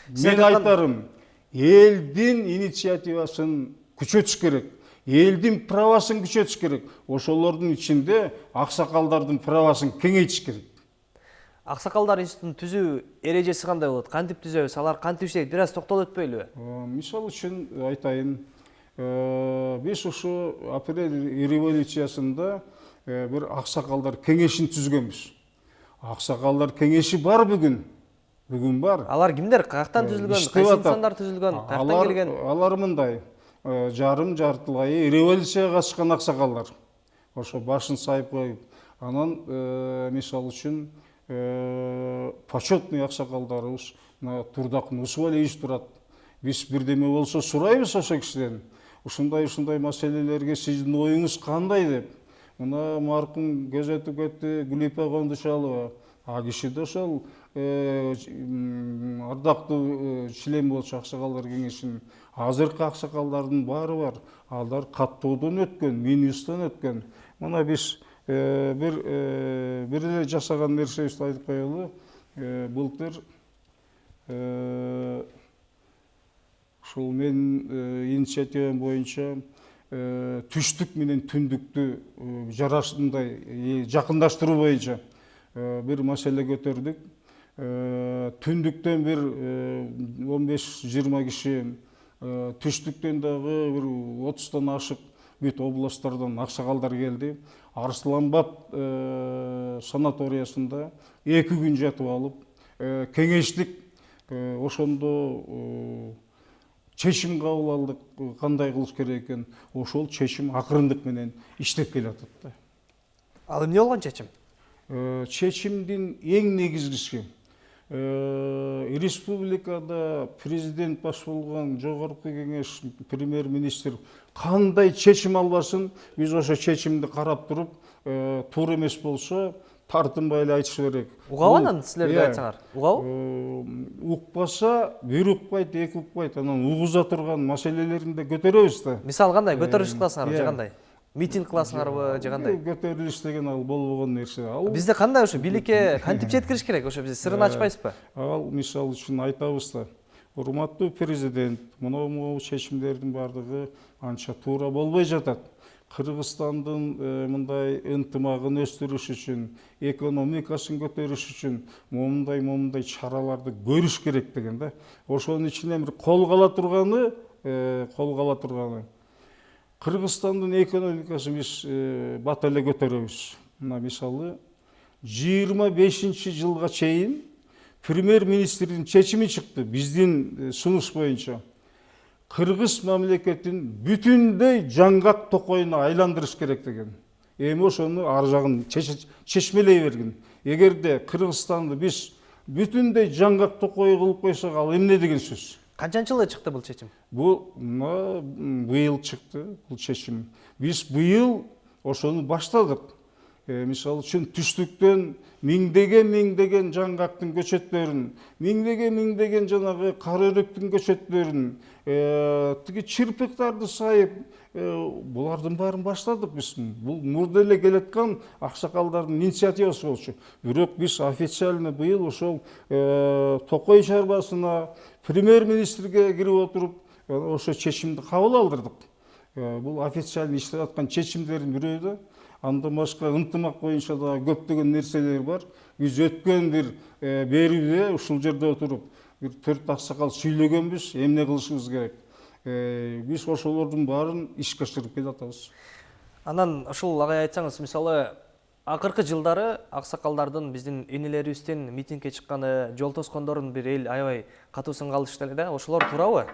Мен айтарым, элдин инициативасын күчөтүш керек. Элдин правасын күчөтүш керек. Ошолордун ичинде аксакалдардын правасын кеңейтиш керек. Аксакалдар институтун түзүү эрежеси кандай болот? Кантип түзөбүз? Алар кантип иштейт? Бир аз токтолуп өтпөйлүбү? Мисалы үчүн айтайын, биз ушу апрель революциясында бир аксакалдар кеңешин түзгөнбүз. Аксакалдар кеңеши бар бүгүн. Бүгүн бар. Алар кимдер? Каяктан түзүлгөн? Кайсы инсандар түзүлгөн? Каяктан келген? Алар мындай, жартылай революцияга катышкан аксакалдар. Ошо башын сайып коюп, анан мисалы үчүн почетный аксакалдарыбыз турдак Усвалевич турат. Биз бирдеме болсо сурайбыз ошо кишиден. Ушундай маселелерге сиздин оюңуз кандай деп. Мына маркум көзөтүп кетти Гүлипа Кондушалова. Киши да ошол ардактуу член болчу аксакалдар кеңешинин. Азыркы аксакалдардын баары бар. Алар каттоодон өткөн, Минюстан өткөн. Мына биз бир эле жасаган нерсебизди айтып коелу. Былтыр ушул менин инициативам боюнча түштүк менен түндүктү жарашымдай жакындаштыруу боюнча бир маселе көтөрдүк. Түндүктөн бир 15-20 киши, түштүктөн дагы бир 30тан ашык бүт областтардан аксакалдар келди. Арсланбаб санаториясында 2 күн жатып алып, кеңештик. Ошондо чечим кабыл алдык, кандай кылыш керек экен. Ошол чечим акырындык менен иштеп келатат да. Ал эмне болгон чечим? Чечимдин эң негизгиси республикада президент баш болгон жогорку кеңеш, премьер-министр кандай чечим албасын, биз ошо чечимди карап туруп, туура эмес болсо тартынбай эле айтыш керек. Угабы анан силерге айтсаңар? Угабы? Укпаса, бир укпайт, эки укпайт, анан угуза турган маселелерин да көтөрөбүз да. Мисалы кандай көтөрүлүш кыласыңарбы же кандай? Митинг кыласыңарбы же кандай? Көтөрүлүш деген ал болбогон нерсе. Бизде кандай ошо бийликке кантип жеткириш керек? Ошо биз сырын ачпайсызбы? Ал мисалы үчүн айтабыз да. Урматтуу президент, могу чечимдердин бардыгы анча туура болбой жатат. Кыргызстандын мындай ынтымагын өстүрүш үчүн, экономикасын көтөрүш үчүн момундай чараларды көрүш керек деген да. Ошонун ичинен бир кол кала турганы Кыргызстандын экономикасын биз бат эле көтөрөбүз. Мына мисалы 25-жылга чейин премьер-министрдин чечими чыкты биздин сунуш боюнча. Кыргыз мамлекетин бүтүндөй жаңгак токойуна айландырыш керек деген. Эми ошону ар жагын чечмелей бергин. Эгерде Кыргызстанды биз бүтүндөй жаңгак токой кылып койсок, ал эмне деген сөз? Канчанчы жылы чыкты бул чечим? Бул быйыл чыкты бул чечим. Биз быйыл ошону баштадык. мисалы үчүн түштүктөн миңдеген жаңгактын көчөттөрүн, миңдеген жанагы кара өрүктүн көчөттөрүн, тиги чырпыктарды сайып, булардын баарын баштадык биз. Бул мурда эле келаткан аксакалдардын инициативасы болчу. Бирок биз официально быйыл ошол Токой чарбасына премьер-министрге кирип отуруп, ошо чечимди кабыл алдырдык. Бул официально иштеп аткан чечимдердин бирөө да. Андан башка ынтымак боюнча да көптөгөн нерселер бар. Биз өткөн бир берүүдө ушул жерде отуруп бир 4 аксакал сүйлөгөнбүз, эмне кылышыбыз керек. Биз ошолордун баарын ишке ашырып келатабыз. Анан ушул агай айтсаңыз, мисалы акыркы жылдары аксакалдардын биздин энелерибиздин митингге чыкканы, жол тоскондордун бир эл аябай катуу сынга алышты эле да. Ошолор туурабы?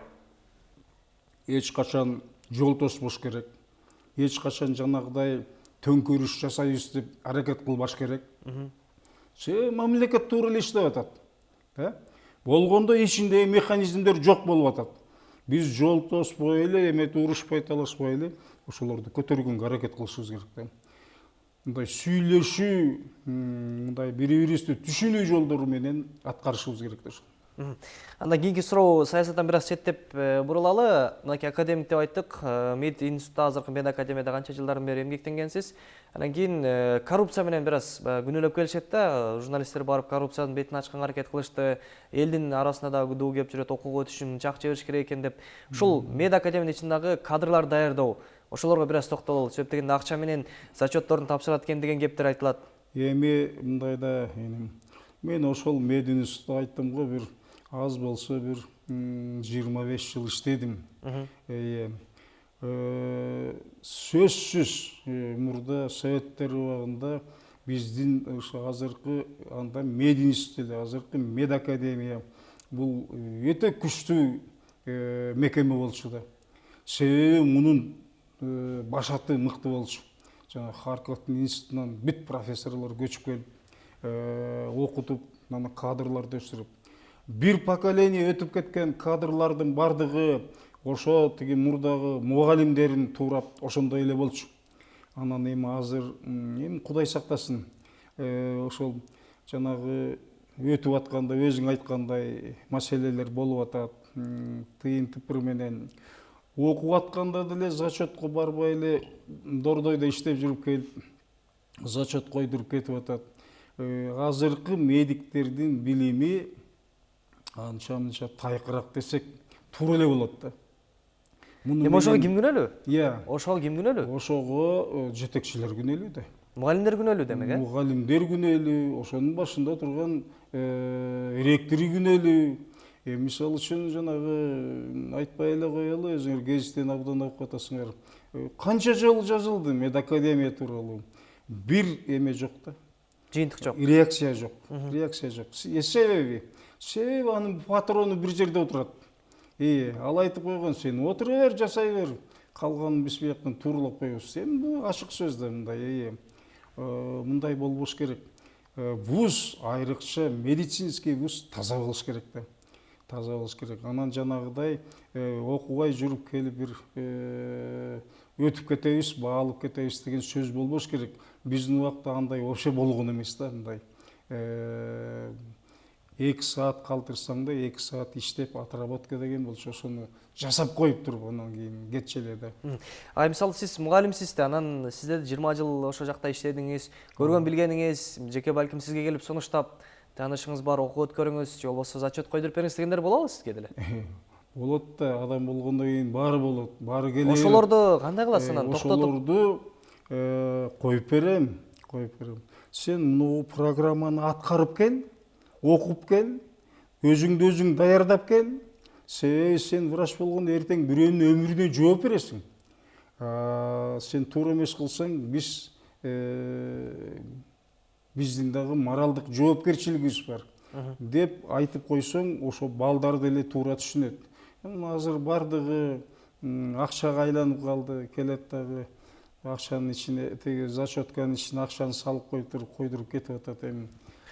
Эч качан жол тоспош керек. Эч качан жанагыдай төңкөрүш жасайбыз деп аракет кылбаш керек. Мамлекет туура эле иштеп атат. Болгондо ичинде механизмдер жок болуп атат. Биз жол тоспой эле, эметип урушпай талашпай эле ошолорду көтөргөнгө аракет кылышыбыз керек. Мындай сүйлөшүү, мындай бири-бирибизди түшүнүү жолдору менен аткарышыбыз керек. Андан кийинки суроо саясаттан бир аз четтеп бурулалы. Мынакей академик деп айттык. Мед институтта азыркы мед академияда канча жылдардан бери эмгектенгенсиз. Анан кийин коррупция менен бир аз күнөөлөп келишет да. Журналисттер барып коррупциянын бетин ачканга аракет кылышты. Элдин арасында да күдүү кеп жүрөт, окууга өтүш үчүн жак жибериш керек экен деп. Ушул мед академиянын ичиндагы кадрлар даярдоо, ошолорго бир аз токтололу. Себеп дегенде акча менен зачетторун тапшырат экен деген кептер айтылат. Эми мындайда мен ошол мед институтта айттым го, бир аз болсо бир 25 жыл иштедим. Сөзсүз мурда советтер убагында биздин ошо азыркы анда мед институт эле, азыркы мед академия бул өтө күчтүү мекеме болчу да. Себеби мунун башаты мыкты болчу. Жана Харьковдун институтунан бүт профессорлор көчүп келип, окутуп, аны кадрларды өстүрүп. Бир поколение өтүп кеткен кадрлардын бардыгы ошо тиги мурдагы мугалимдерин туурап ошондой эле болчу. Анан эми азыр Кудай сактасын, ошол жанагы өтүп атканда өзүң айткандай маселелер болуп атат. Тыйын тыпыр менен окуп атканда деле зачетко барбай эле дордойдо иштеп жүрүп келип зачет койдуруп кетип атат. Азыркы медиктердин билими анча-мынча тайкыраак десек туура эле болот да. Эми ошого ким күнөөлүү? Ошого ким күнөөлүү? Ошого жетекчилер күнөөлүү да. Мугалимдер күнөөлүү демек, Мугалимдер күнөөлүү, ошонун башында турган ректори күнөөлүү. Мисалы үчүн жанагы айтпай эле коелу, өзүңөр гезиттен абдан окуп атасыңар. Канча жолу жазылды мед академия тууралуу. Бир эме жок да. Жыйынтык жок. Реакция жок. Себеби анын патрону бир жерде отурат. Ал айтып койгон, сен отура бер, жасай бер. Калганын биз бияктан тууралап коебуз. Эми ачык сөз да мындай болбош керек. Вуз, айрыкча медицинский вуз таза болуш керек да. Таза болуш керек. Анан жанагыдай окубай жүрүп келип бир өтүп кетебиз, баалып кетебиз деген сөз болбош керек. Биздин убакта андай вообще болгон эмес да, мындай. 2 саат калтырсаң да 2 саат иштеп отработка деген болчу, ошону жасап коюп туруп анан кийин кетчү эле да. Мисалы сиз мугалимсиз да, анан сизде 20 жыл ошо жакта иштедиңиз, көргөн билгениңиз, жеке балким сизге келип сунуштап, таанышыңыз бар, окуу өткөрүңүз, же болбосо зачет койдуруп бериңиз дегендер болобу сизге деле? Болот да, адам болгондон кийин баары болот, баары келе. Ошолорду кандай кыласыз анан? Ошолорду коюп берем. Сен муну программаны аткарып кел, окуп кел, өзүңдү өзүң даярдап кел. Себеби сен врач болгондо эртең бирөөнүн өмүрүнө жооп бересиң. Сен туура эмес кылсаң, биздин дагы моралдык жоопкерчилигибиз бар деп айтып койсоң, ошо балдар деле туура түшүнөт. Азыр бардыгы акчага айланып калды, келет дагы акчанын ичине, теги зачетканын ичине акчаны салып койдуруп кетип атат. Эми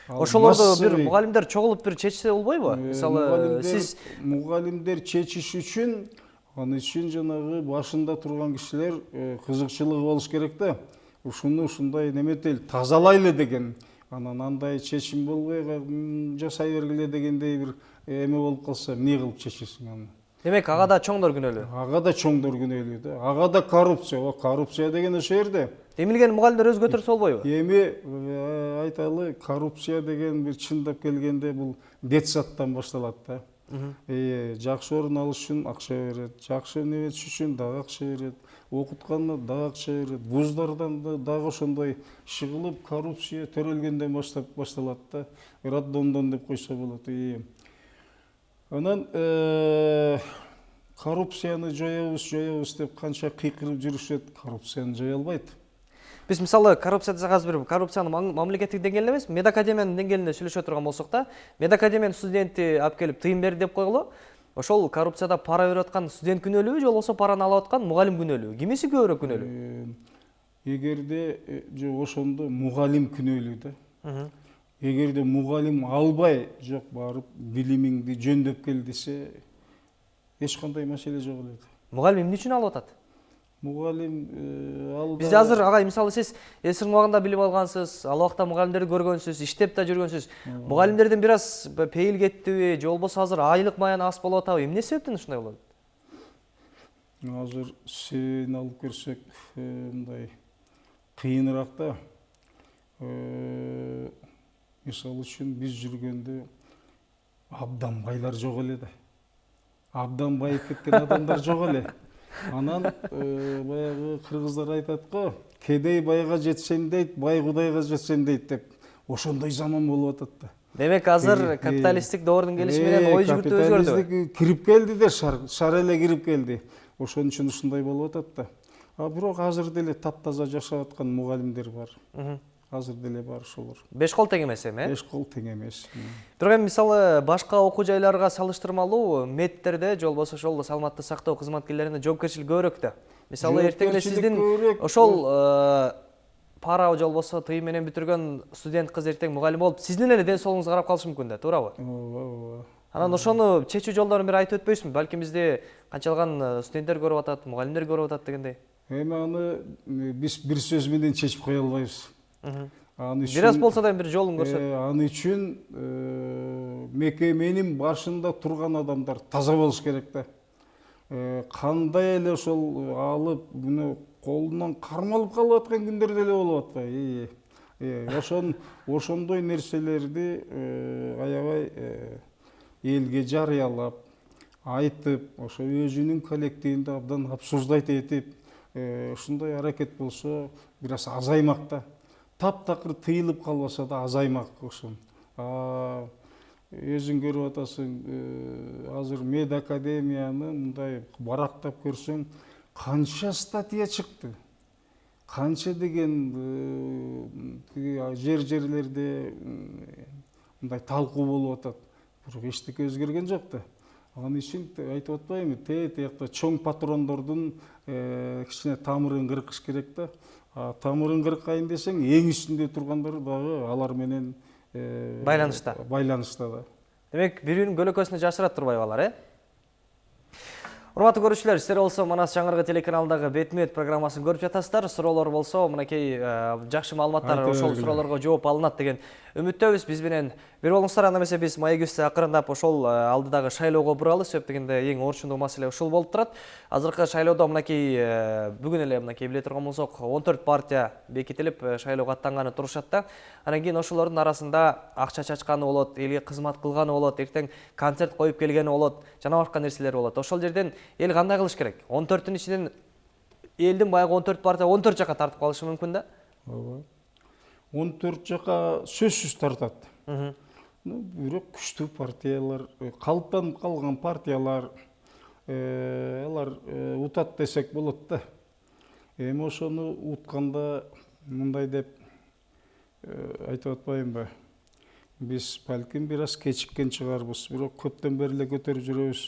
ошолорду бир мугалимдер чогулуп бир чечсе болбойбу? Мисалы сиз мугалимдер чечиш үчүн, аны үчүн жанагы башында турган кишилер кызыкчылыгы болуш керек да. ушуну ушундай неметели тазалайлы деген, анан андай чечим болбой жасай бергиле дегендей бир эме болуп калса эмне кылып чечесиң аны? Демек ага да чоңдор күнөөлүү. Ага да чоңдор күнөөлүү да. Ага да коррупция. Коррупция деген ошо жерде. Эмилген мугалимдер өзгө көтөрсө болбойбу? Эми айталы, коррупция деген бир чындап келгенде бул детсадтан башталат да. Жакшы орун алыш үчүн акча берет, жакшы небес үчүн дагы акча берет, окутканына дагы акча берет, вуздардан дагы ошондой чыгылып коррупция төрөлгөндөн башталат да. Роддомдон деп койсо болот. Анан коррупцияны жоябыз деп канча кыйкырып жүрүшөт, коррупцияны жоя албайт. Биз мисалы коррупция десек азыр бир коррупцияны мамлекеттик деңгээлде эмес, медакадемиянын деңгээлинде сүйлөшө турган болсок да, медакадемиянын студенти алып келип тыйын берди деп койгулу. Ошол коррупцияда пара берип аткан студент күнөөлүүбү, же болбосо параны алып аткан мугалим күнөөлүүбү? Кимиси көбүрөөк күнөөлүү? Эгерде ошондо мугалим күнөөлүү да. Эгерде мугалим албай, жок барып билимиңди жөндөп кел десе, эч кандай маселе жок эле. Мугалим эмне үчүн алып атат? Мугалим алда Бизде азыр агай мисалы сиз эсирин убагында билим алгансыз, ал убакта мугалимдерди көргөнсүз, иштеп да жүргөнсүз. Мугалимдердин бир аз пейил кеттиби, же болбосо азыр айлык маяны аз болуп атабы? Эмне себептен ушундай болот? азыр себебин алып көрсөк, мындай кыйыныраак да. Мисалы үчүн биз жүргөндө абдан байлар жок эле да. Абдан байып кеткен адамдар жок эле. Анан баягы кыргыздар айтат го, кедей байга жетсем дейт, бай кудайга жетсем дейт деп. Ошондой заман болуп атат да. Демек азыр капиталисттик доордун келиши менен ой жүгүртүү өзгөрдү. Капиталисттик кирип келди да, шар эле кирип келди. Ошон үчүн ушундай болуп атат да. Бирок азыр деле таптаза жашап аткан мугалимдер бар. Азыр деле бар ошолор. Беш кол тең эмес эми, Беш кол тең эмес. Бирок эми мисалы башка окуу жайларга салыштырмалуу медтерде, же болбосо ошол саламаттык сактоо кызматкерлеринде жоопкерчилик көбүрөөк да. Мисалы эртең эле сиздин ошол пара же болбосо тыйын менен бүтүргөн студент кыз эртең мугалим болуп, сиздин эле ден соолугуңузга карап калышы мүмкүн да, туурабы? Ооба. Анан ошону чечүү жолдорун бир айтып өтпөйсүңбү? Балким бизде канчалган студенттер көрүп атат, мугалимдер көрүп атат дегендей. Эми аны биз бир сөз менен чечип кое албайбыз. Бир аз болсо да бир жолун көрсөт. Аны үчүн мекеменин башында турган адамдар таза болуш керек да. Кандай эле ошол алып, мына колунан кармалып калып аткан күндөр деле болуп атпайбы? Ошондой нерселерди аябай элге жарыялап, айтып, ошо өзүнүн коллективинде абдан обсуждать этип, ушундай аракет болсо бир аз азаймак да. Таптакыр тыйылып калбаса да азаймак ошон. Өзүң көрүп атасың, азыр медакадемияны мындай барактап көрсөң, канча статья чыкты. Канча деген жерлерде мындай талкуу болуп атат. Бирок эчтеке өзгөргөн жок да. Анын үчүн айтып атпаймынбы, тиякта чоң патрондордун кичине тамырын кыркыш керек да. Тамырын кыркайын десең, эң үстүндө тургандар дагы алар менен Байланышта. Да. Демек, биринин көлөкөсүнө жашырат турбайбы алар, Урматтуу көрүүчүлөр, сиздер болсо Манас жаңырыгы телеканалындагы Бетмет программасын көрүп жатасыздар. Суроолор болсо, мынакей жакшы маалыматтар, ошол суроолорго жооп алынат деген үмүттөбүз. Биз менен бир болуңуздар, анда эмесе биз маегибизди акырындап ошол алдыдагы шайлоого буралы. Себеп дегенде эң орчундуу маселе ушул болуп турат. Азыркы шайлоодо мынакей бүгүн эле мынакей биле турган болсок, 14 партия бекитилип шайлоого аттанганы турушат да. Анан кийин ошолордун арасында акча чачканы болот, элге кызмат кылганы болот, эртең концерт коюп келгени болот, жана башка нерселер болот. Ошол жерден эл кандай кылыш керек? 14-тün ичинен элдин баягы 14 партия 14 жака тартып калышы мүмкүн да? Ооба. 14 жака сөзсүз тартат. Бирок күчтүү партиялар, калыптанып калган партиялар, алар утат десек болот да. Эми ошону утканда мындай деп айтып атпаймынбы? Биз балким бир аз кечиккен чыгарбыз, бирок көптөн бери эле көтөрүп жүрөбүз.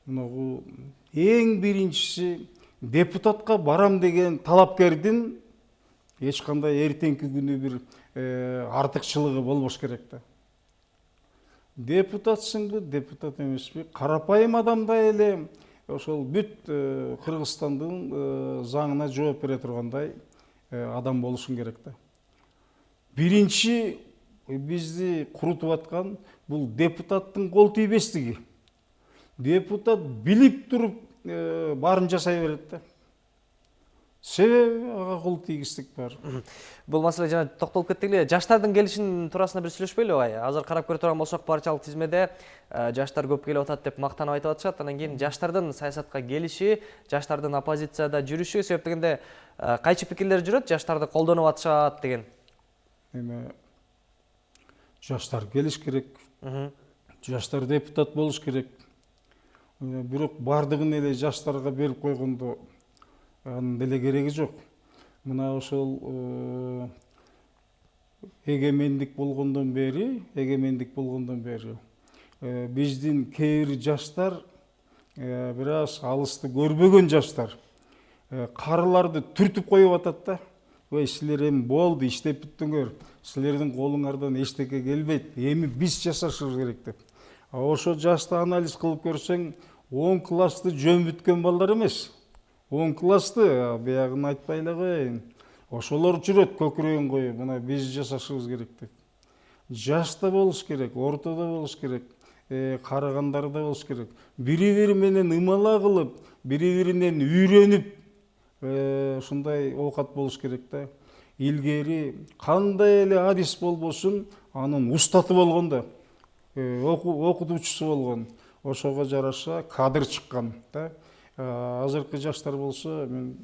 Мынагу эң биринчиси депутатка барам деген талапкердин эч кандай эртеңки күнү бир артыкчылыгы болбош керек да. Депутатсыңбы, депутат эмеспи, карапайым адамдай эле ошол бүт Кыргызстандын заңына жооп бере тургандай адам болушуң керек да. Биринчи бизди курутуп аткан бул депутаттын кол тийбестиги. Депутат билип туруп баарын жасай берет да. Себеби ага кол тийгиздик бар. Бул маселе жана токтолуп кеттик эле. Жаштардын келишин туурасында бир сүйлөшпөйлү агай. Азыр карап көрө турган болсок, партиялык тизмеде жаштар көп келип атат деп мактанып айтып атышат. Анан кийин жаштардын саясатка келиши, жаштардын оппозицияда жүрүшү себеп дегенде кайчы пикирлер жүрөт, жаштарды колдонуп атышат деген. Эми жаштар келиш керек. Жаштар депутат болуш керек. Бирок бардыгын эле жаштарга берип койгондо анын деле кереги жок. Мына ошол эгемендик болгондон бери биздин кээ бир жаштар, бир аз алысты көрбөгөн жаштар карыларды түртүп коюп атат да. Ой, силер эми болду, иштеп бүттүңөр. Силердин колуңардан эчтеке келбейт. Эми биз жасашыбыз керек деп. Ошо жашты анализ кылып көрсөң, 10 классты жөн бүткөн балдар эмес. 10 классты, биягын айтпай эле коеюн. Ошолор жүрөт көкүрөгүн коюп, мына биз жасашыбыз керек деп. Жашта болуш керек, ортодо болуш керек, карагандарда болуш керек. Бири-бири менен ымала кылып, бири-биринен үйрөнүп, ушундай оокат болуш керек да. Илгери кандай эле адис болбосун, анын устаты болгон да, окутуучусу болгон. Ошого жараша кадр чыккан да. Азыркы жаштар болсо, мен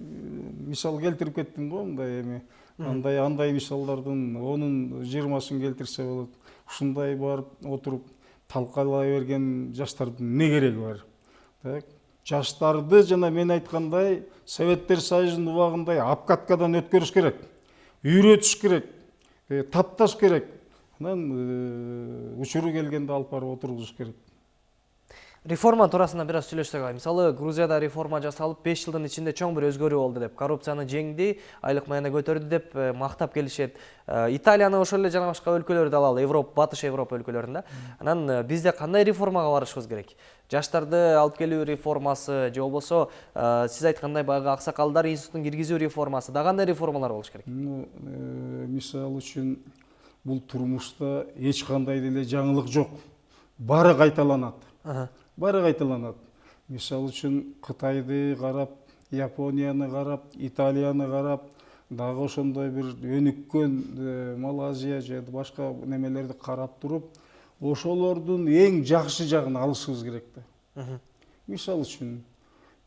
мисал келтирип кеттим го, мындай эми андай мисалдардын 10-20сын келтирсе болот. Ушундай барып отуруп талкалай берген жаштардын эмне кереги бар? Так, жаштарды жана мен айткандай Советтер Союзунун убагындай обкаткадан өткөрүш керек. Үйрөтүш керек, тапташ керек. Анан учуру келгенде алып барып отургузуш керек. Реформа туурасында бир аз сүйлөшсөк, мисалы Грузияда реформа жасалып 5 жылдын ичинде чоң бир өзгөрүү болду деп, коррупцияны жеңди, айлык маяны көтөрдү деп мактап келишет. Италияны ошол эле жана башка өлкөлөрдү алалы, Батыш Европа өлкөлөрүндө. Анан бизде кандай реформага барышыбыз керек? Жаштарды алып келүү реформасы же болбосо сиз айткандай баягы аксакалдар институтун киргизүү реформасы, да кандай реформалар болуш керек? Мисалы үчүн бул турмушта эч кандай деле жаңылык жок. Баары кайталанат. Баары кайталанат. Мисалы үчүн Кытайды карап, Японияны карап, Италияны карап, дагы ошондой бир өнүккөн Малайзия же башка немелерди карап туруп, ошолордун эң жакшы жагын алышыбыз керек да. Мисалы үчүн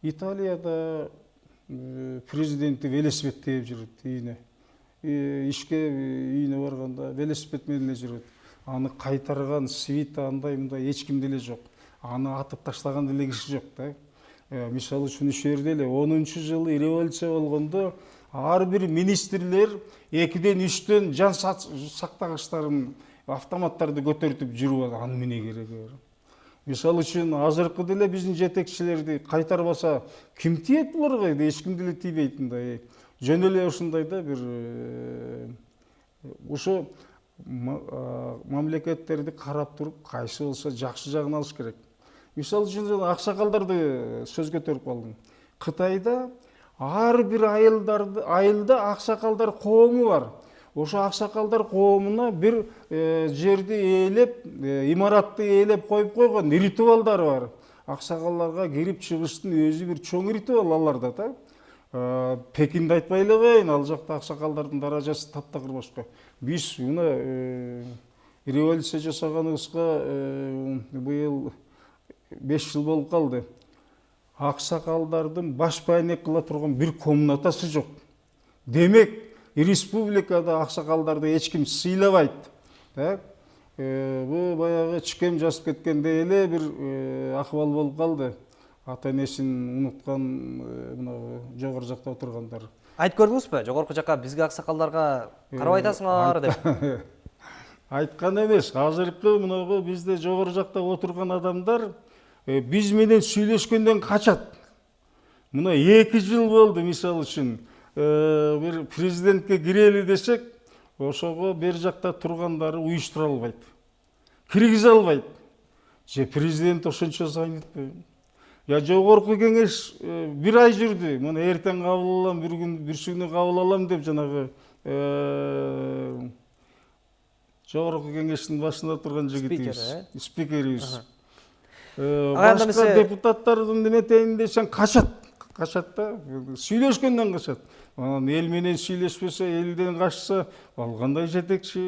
Италияда президенти велосипед тээп жүрөт үйүнө. Ишке үйүнө барганда велосипед менен жүрөт. Аны кайтарган свита андай мындай эч ким деле жок. Аны атып таштаган деле киши жок да. Мисалы үчүн иш жерде эле 10-жылы революция болгондо ар бир министрлер 2-ден 3-төн жан сактагычтарын автоматтарды көтөртүп жүрүп аны эмне кереги бар? Мисалы үчүн азыркы деле биздин жетекчилерди кайтарбаса ким тиет буларга? Эч ким деле тийбейт мындай. Жөн эле ушундай да бир ошо мамлекеттерди карап туруп кайсы болсо жакшы жагын алыш керек. Мисалы үчүн аксакалдарды сөз көтөрүп калдым. Кытайда ар бир айылда аксакалдар коому бар. Ошо аксакалдар коомуна бир жерди ээлеп, имаратты ээлеп коюп койгон ритуалдары бар. Аксакалдарга кирип чыгыштын өзү бир чоң ритуал аларда да. Пекинди айтпай эле коеюн, ал жакта аксакалдардын даражасы таптакыр башка. Биз мына революция жасаганыбызга быйыл 5 жыл болуп калды. Аксакалдардын баш байнек кыла турган бир комнатасы жок. Демек, республикада аксакалдарды эч ким сыйлабайт. Так? Бу баягы чикем жазып кеткенде эле бир акыбал болуп калды. Ата энесин унуткан мына жогору жакта отургандар. Айтып көрдүңүзбү? Жогорку жакка бизге аксакалдарга карабай атасыңар деп. Айткан эмес. Азыркы мынагы бизде жогору жакта отурган адамдар биз менен сүйлөшкөндөн качат. Мына 2 жыл болду, мисалы үчүн бир президентке кирели десек, ошого бер жакта тургандары уюштура албайт. Киргизе албайт. Же президент ошончо занят. Я жогорку кеңеш бир ай жүрдү. Муну эртең кабыл алам, бир күн бүрсүгүнү кабыл алам деп жанагы жогорку кеңештин башында турган жигитибиз, спикерибиз. Башка депутаттардын неметейин десең качат да, сүйлөшкөндөн качат. Анан эл менен сүйлөшпөсө, элден качса, ал кандай жетекчи,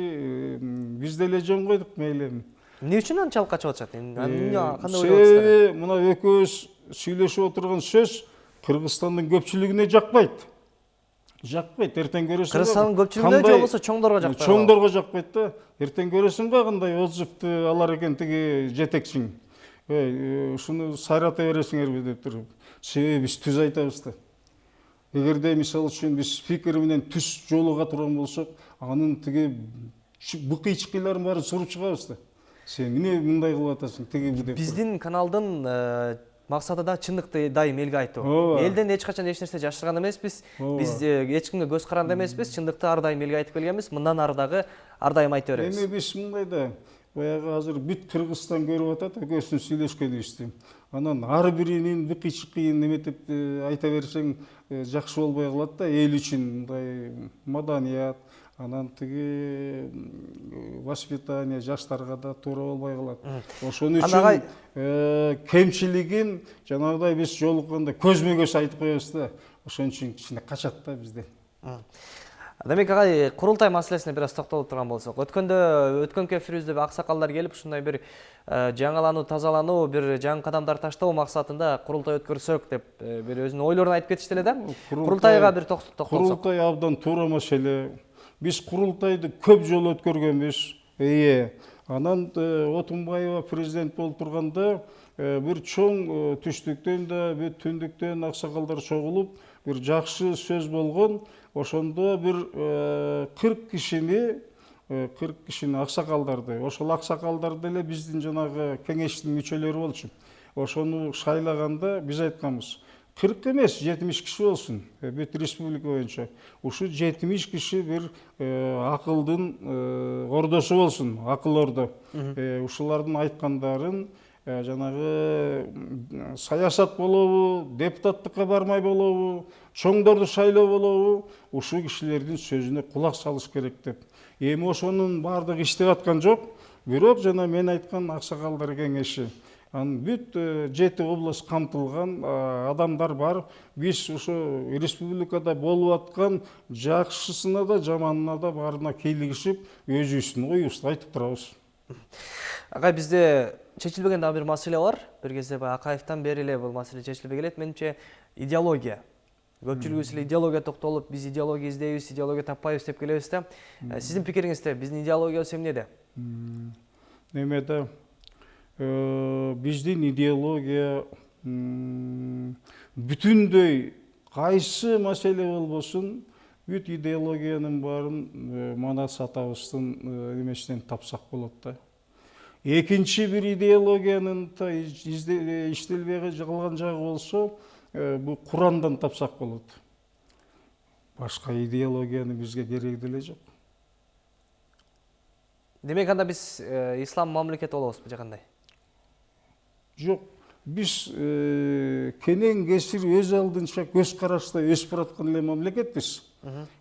биз деле жөн койдук мейли. Эмне үчүн анчалык качып атышат? Кандай себеби мына экөөбүз сүйлөшүп отурган сөз Кыргызстандын көпчүлүгүнө жакпайт. Жакпайт, эртең көрөсүң. Кыргызстандын көпчүлүгүнө же болбосо чоңдорго жакпайт. Чоңдорго жакпайт да. Эртең көрөсүң кандай отзывды алар экен тиги жетекчиң. Ушуну сайрата бересиңерби деп туруп. Себеби биз түз айтабыз да. Эгерде мисалы үчүн биз спикер менен түз жолуга турган болсок, анын тиги быкый-чыкыйларын баарын суруп чыгабыз да. Сен эмне мындай кылып атасың, тиги деп. Биздин каналдын максаты да чындыкты дайым элге айтуу. Элден эч качан эч нерсе жашырган эмеспиз. Биз эч кимге көз каранды эмеспиз. Чындыкты ар дайым элге айтып келгенбиз. Мындан ары дагы ар дайым айта беребиз. Эми биз мындай да, баягы азыр бүт Кыргызстан көрүп атат, экөөсүн сүйлөшкөнүбүздү. Анан ар биринин быкый-чыкыйын неметип айта берсең жакшы болбой калат да, эл үчүн мындай маданият, анан тиги воспитание жаштарга да туура болбой калат. Ошон үчүн кемчилигин жанагыдай биз жолукканда көзмө көз айтып коебуз да. Ошон үчүн кичине качат да бизде. Демек агай, курултай маселесине бир аз токтолуп турган болсок, өткөнкү эфирибизде аксакалдар келип ушундай бир жаңылануу, тазалануу, бир жаңы кадамдар таштоо максатында курултай өткөрсөк деп бир өзүнүн ойлорун айтып кетишти эле да. Курултайга бир токтолсок. Курултай абдан туура маселе. Биз курултайды көп жолу өткөргөнбүз. Анан Отунбаева президент болуп турганда бир чоң түштүктөн да, түндүктөн аксакалдар чогулуп, бир жакшы сөз болгон. Ошондо бир 40 кишини аксакалдарды, ошол аксакалдар деле биздин жанагы кеңештин мүчөлөрү болчу. Ошону шайлаганда биз айтканбыз, 40 эмес, 70 киши болсун, бүт республика боюнча. Ушу 70 киши бир акылдын ордосу болсун, акыл ордо. Ушулардын айткандарын жанагы саясат болобу, депутаттыкка бармай болобу, чоңдорду шайлоо болобу, ушул кишилердин сөзүнө кулак салыш керек деп. Эми ошонун баардыгы иштеп аткан жок, бирок жана мен айткан аксакалдар кеңеши. Анын бүт 7 область камтылган адамдар бар. Биз ошо республикада болуп аткан жакшысына да, жаманына да баарына кийлигишип, өзүбүздүн оюбузду айтып турабыз. Агай, бизде чечилбеген дагы бир маселе бар. Бир кезде Акаевтан бери эле бул маселе чечилбей келет. Менимче идеология. Көпчүлүгүбүз эле идеология токтолуп, биз идеология издейбиз, идеология таппайбыз деп келебиз да. Сиздин пикириңизде биздин идеологиябыз эмнеде? Немеде биздин идеология бүтүндөй кайсы маселе болбосун, бүт идеологиянын баарын Манас атабыздын эмесинен тапсак болот да. Экинчи бир идеологиянын иштелбей калган жагы болсо, бул Курандан тапсак болот. Башка идеологиянын бизге кереги деле жок. Демек анда биз ислам мамлекети болобузбу же кандай? Жок, биз кенен кесир өз алдынча көз карашта өсүп бараткан эле мамлекетпиз.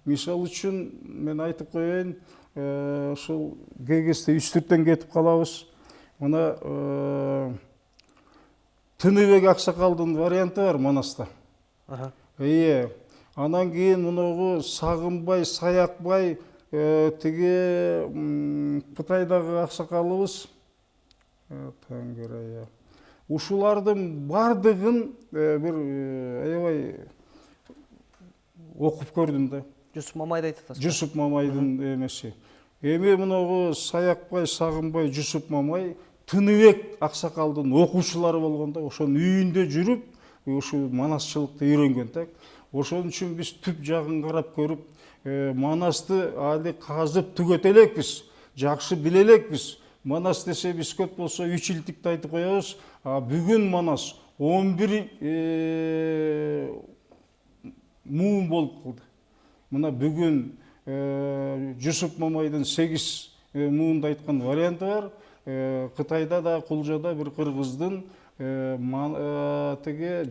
Мисалы үчүн мен айтып коеюн, ошол кээ кезде үстүрттөн кетип калабыз. Мына Тыныбек аксакалдын варианты бар Манаста. Анан кийин муногу Сагынбай, Саякбай, тиги Кытайдагы аксакалыбыз, Таңгырая. Ушулардын бардыгын бир аябай окуп көрдүм да. Жусуп Мамайды айтып атасыз. Жусуп Мамайдын эмеси. Эми муногу Саякбай, Сагынбай, Жусуп Мамай Тыныбек аксакалдын окуучулары болгондо, ошонун үйүндө жүрүп, ушул манасчылыкты үйрөнгөн да. Ошон үчүн биз түп жагын карап көрүп, Манасты али казып түгөт элекпиз, жакшы биле элекпиз. Манас десе биз көт болсо 3 илтикти айтып коебуз. Бүгүн Манас 11 муун болуп калды. Мына бүгүн Жусуп Мамайдын 8 муунду айткан варианты бар. Кытайда да Кулжада бир кыргыздын тиги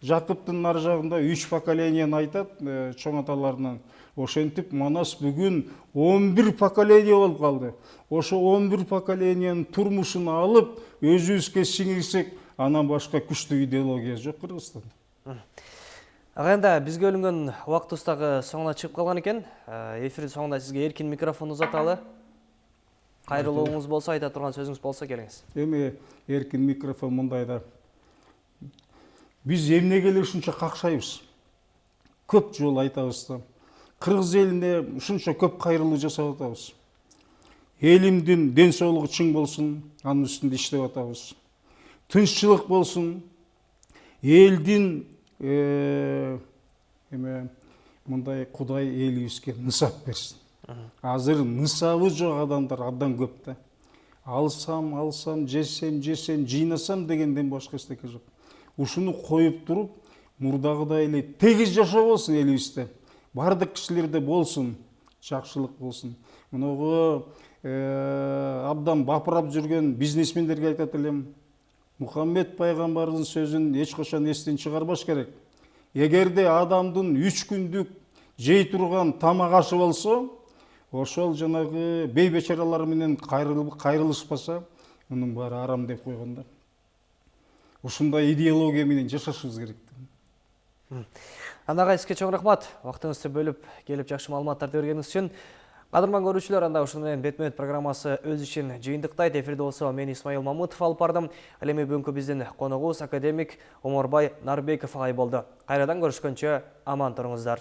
Жақыптың нар жағында 3 поколенияны айтат, чоң аталарынан. Ошентип Манас бүгүн 11 поколения болуп калды. Ошо 11 поколенияның турмушун алып, өзүбүзгө сиңирсек, анан башка күчтүү идеология жок Кыргызстанда. Ағайында бізге өлінген уақыт ұстағы соңына шығып қалған екен. Эфирдің соңында сізге еркин микрофон ұзаталы. Қайрылуыңыз болса, айта тұрған сөзіңіз болса келіңіз. Эми еркин микрофон мындайда. Биз эмнеге эле ушунча какшайбыз? Көп жол айтабыз да. Кыргыз элине ушунча көп кайрылуу жасап атабыз. Элимдин ден соолугу чың болсун, анын үстүндө иштеп атабыз. Тынччылык болсун, элдин мындай Кудай элибизге нысап берсин. Азыр нысабы жок адамдар абдан көп да. Алсам, жесем, жыйнасам дегенден башка эчтеке жок. Ушуну коюп туруп, мурдагыдай эле тегиз жашоо болсун элибизде. Бардык кишилерде болсун, жакшылык болсун. Мынагы абдан бапырап жүргөн бизнесмендерге айтат элем. Мухаммед пайгамбардын сөзүн эч качан эстен чыгарбаш керек. Эгерде адамдын 3 күндүк жей турган тамак ашы болсо, ошол жанагы бейбечаралар менен кайрылышпаса, мунун баары арам деп койгонда. Ушундай идеология менен жашашыбыз керек. Андага сизге чоң рахмат. Вактыңызды бөлүп келип жакшы маалыматтарды бергениңиз үчүн. Кадырман көрүүчүлөр, анда ушуну менен бетме-бет программасы өз ишин жыйынтыктайт. Эфирде болсо мен Исмаил Мамытов алып бардым. Ал эми бүгүнкү биздин коногубуз академик Омарбай Нарбеков агай болду. Кайрадан көрүшкөнчө аман туруңуздар.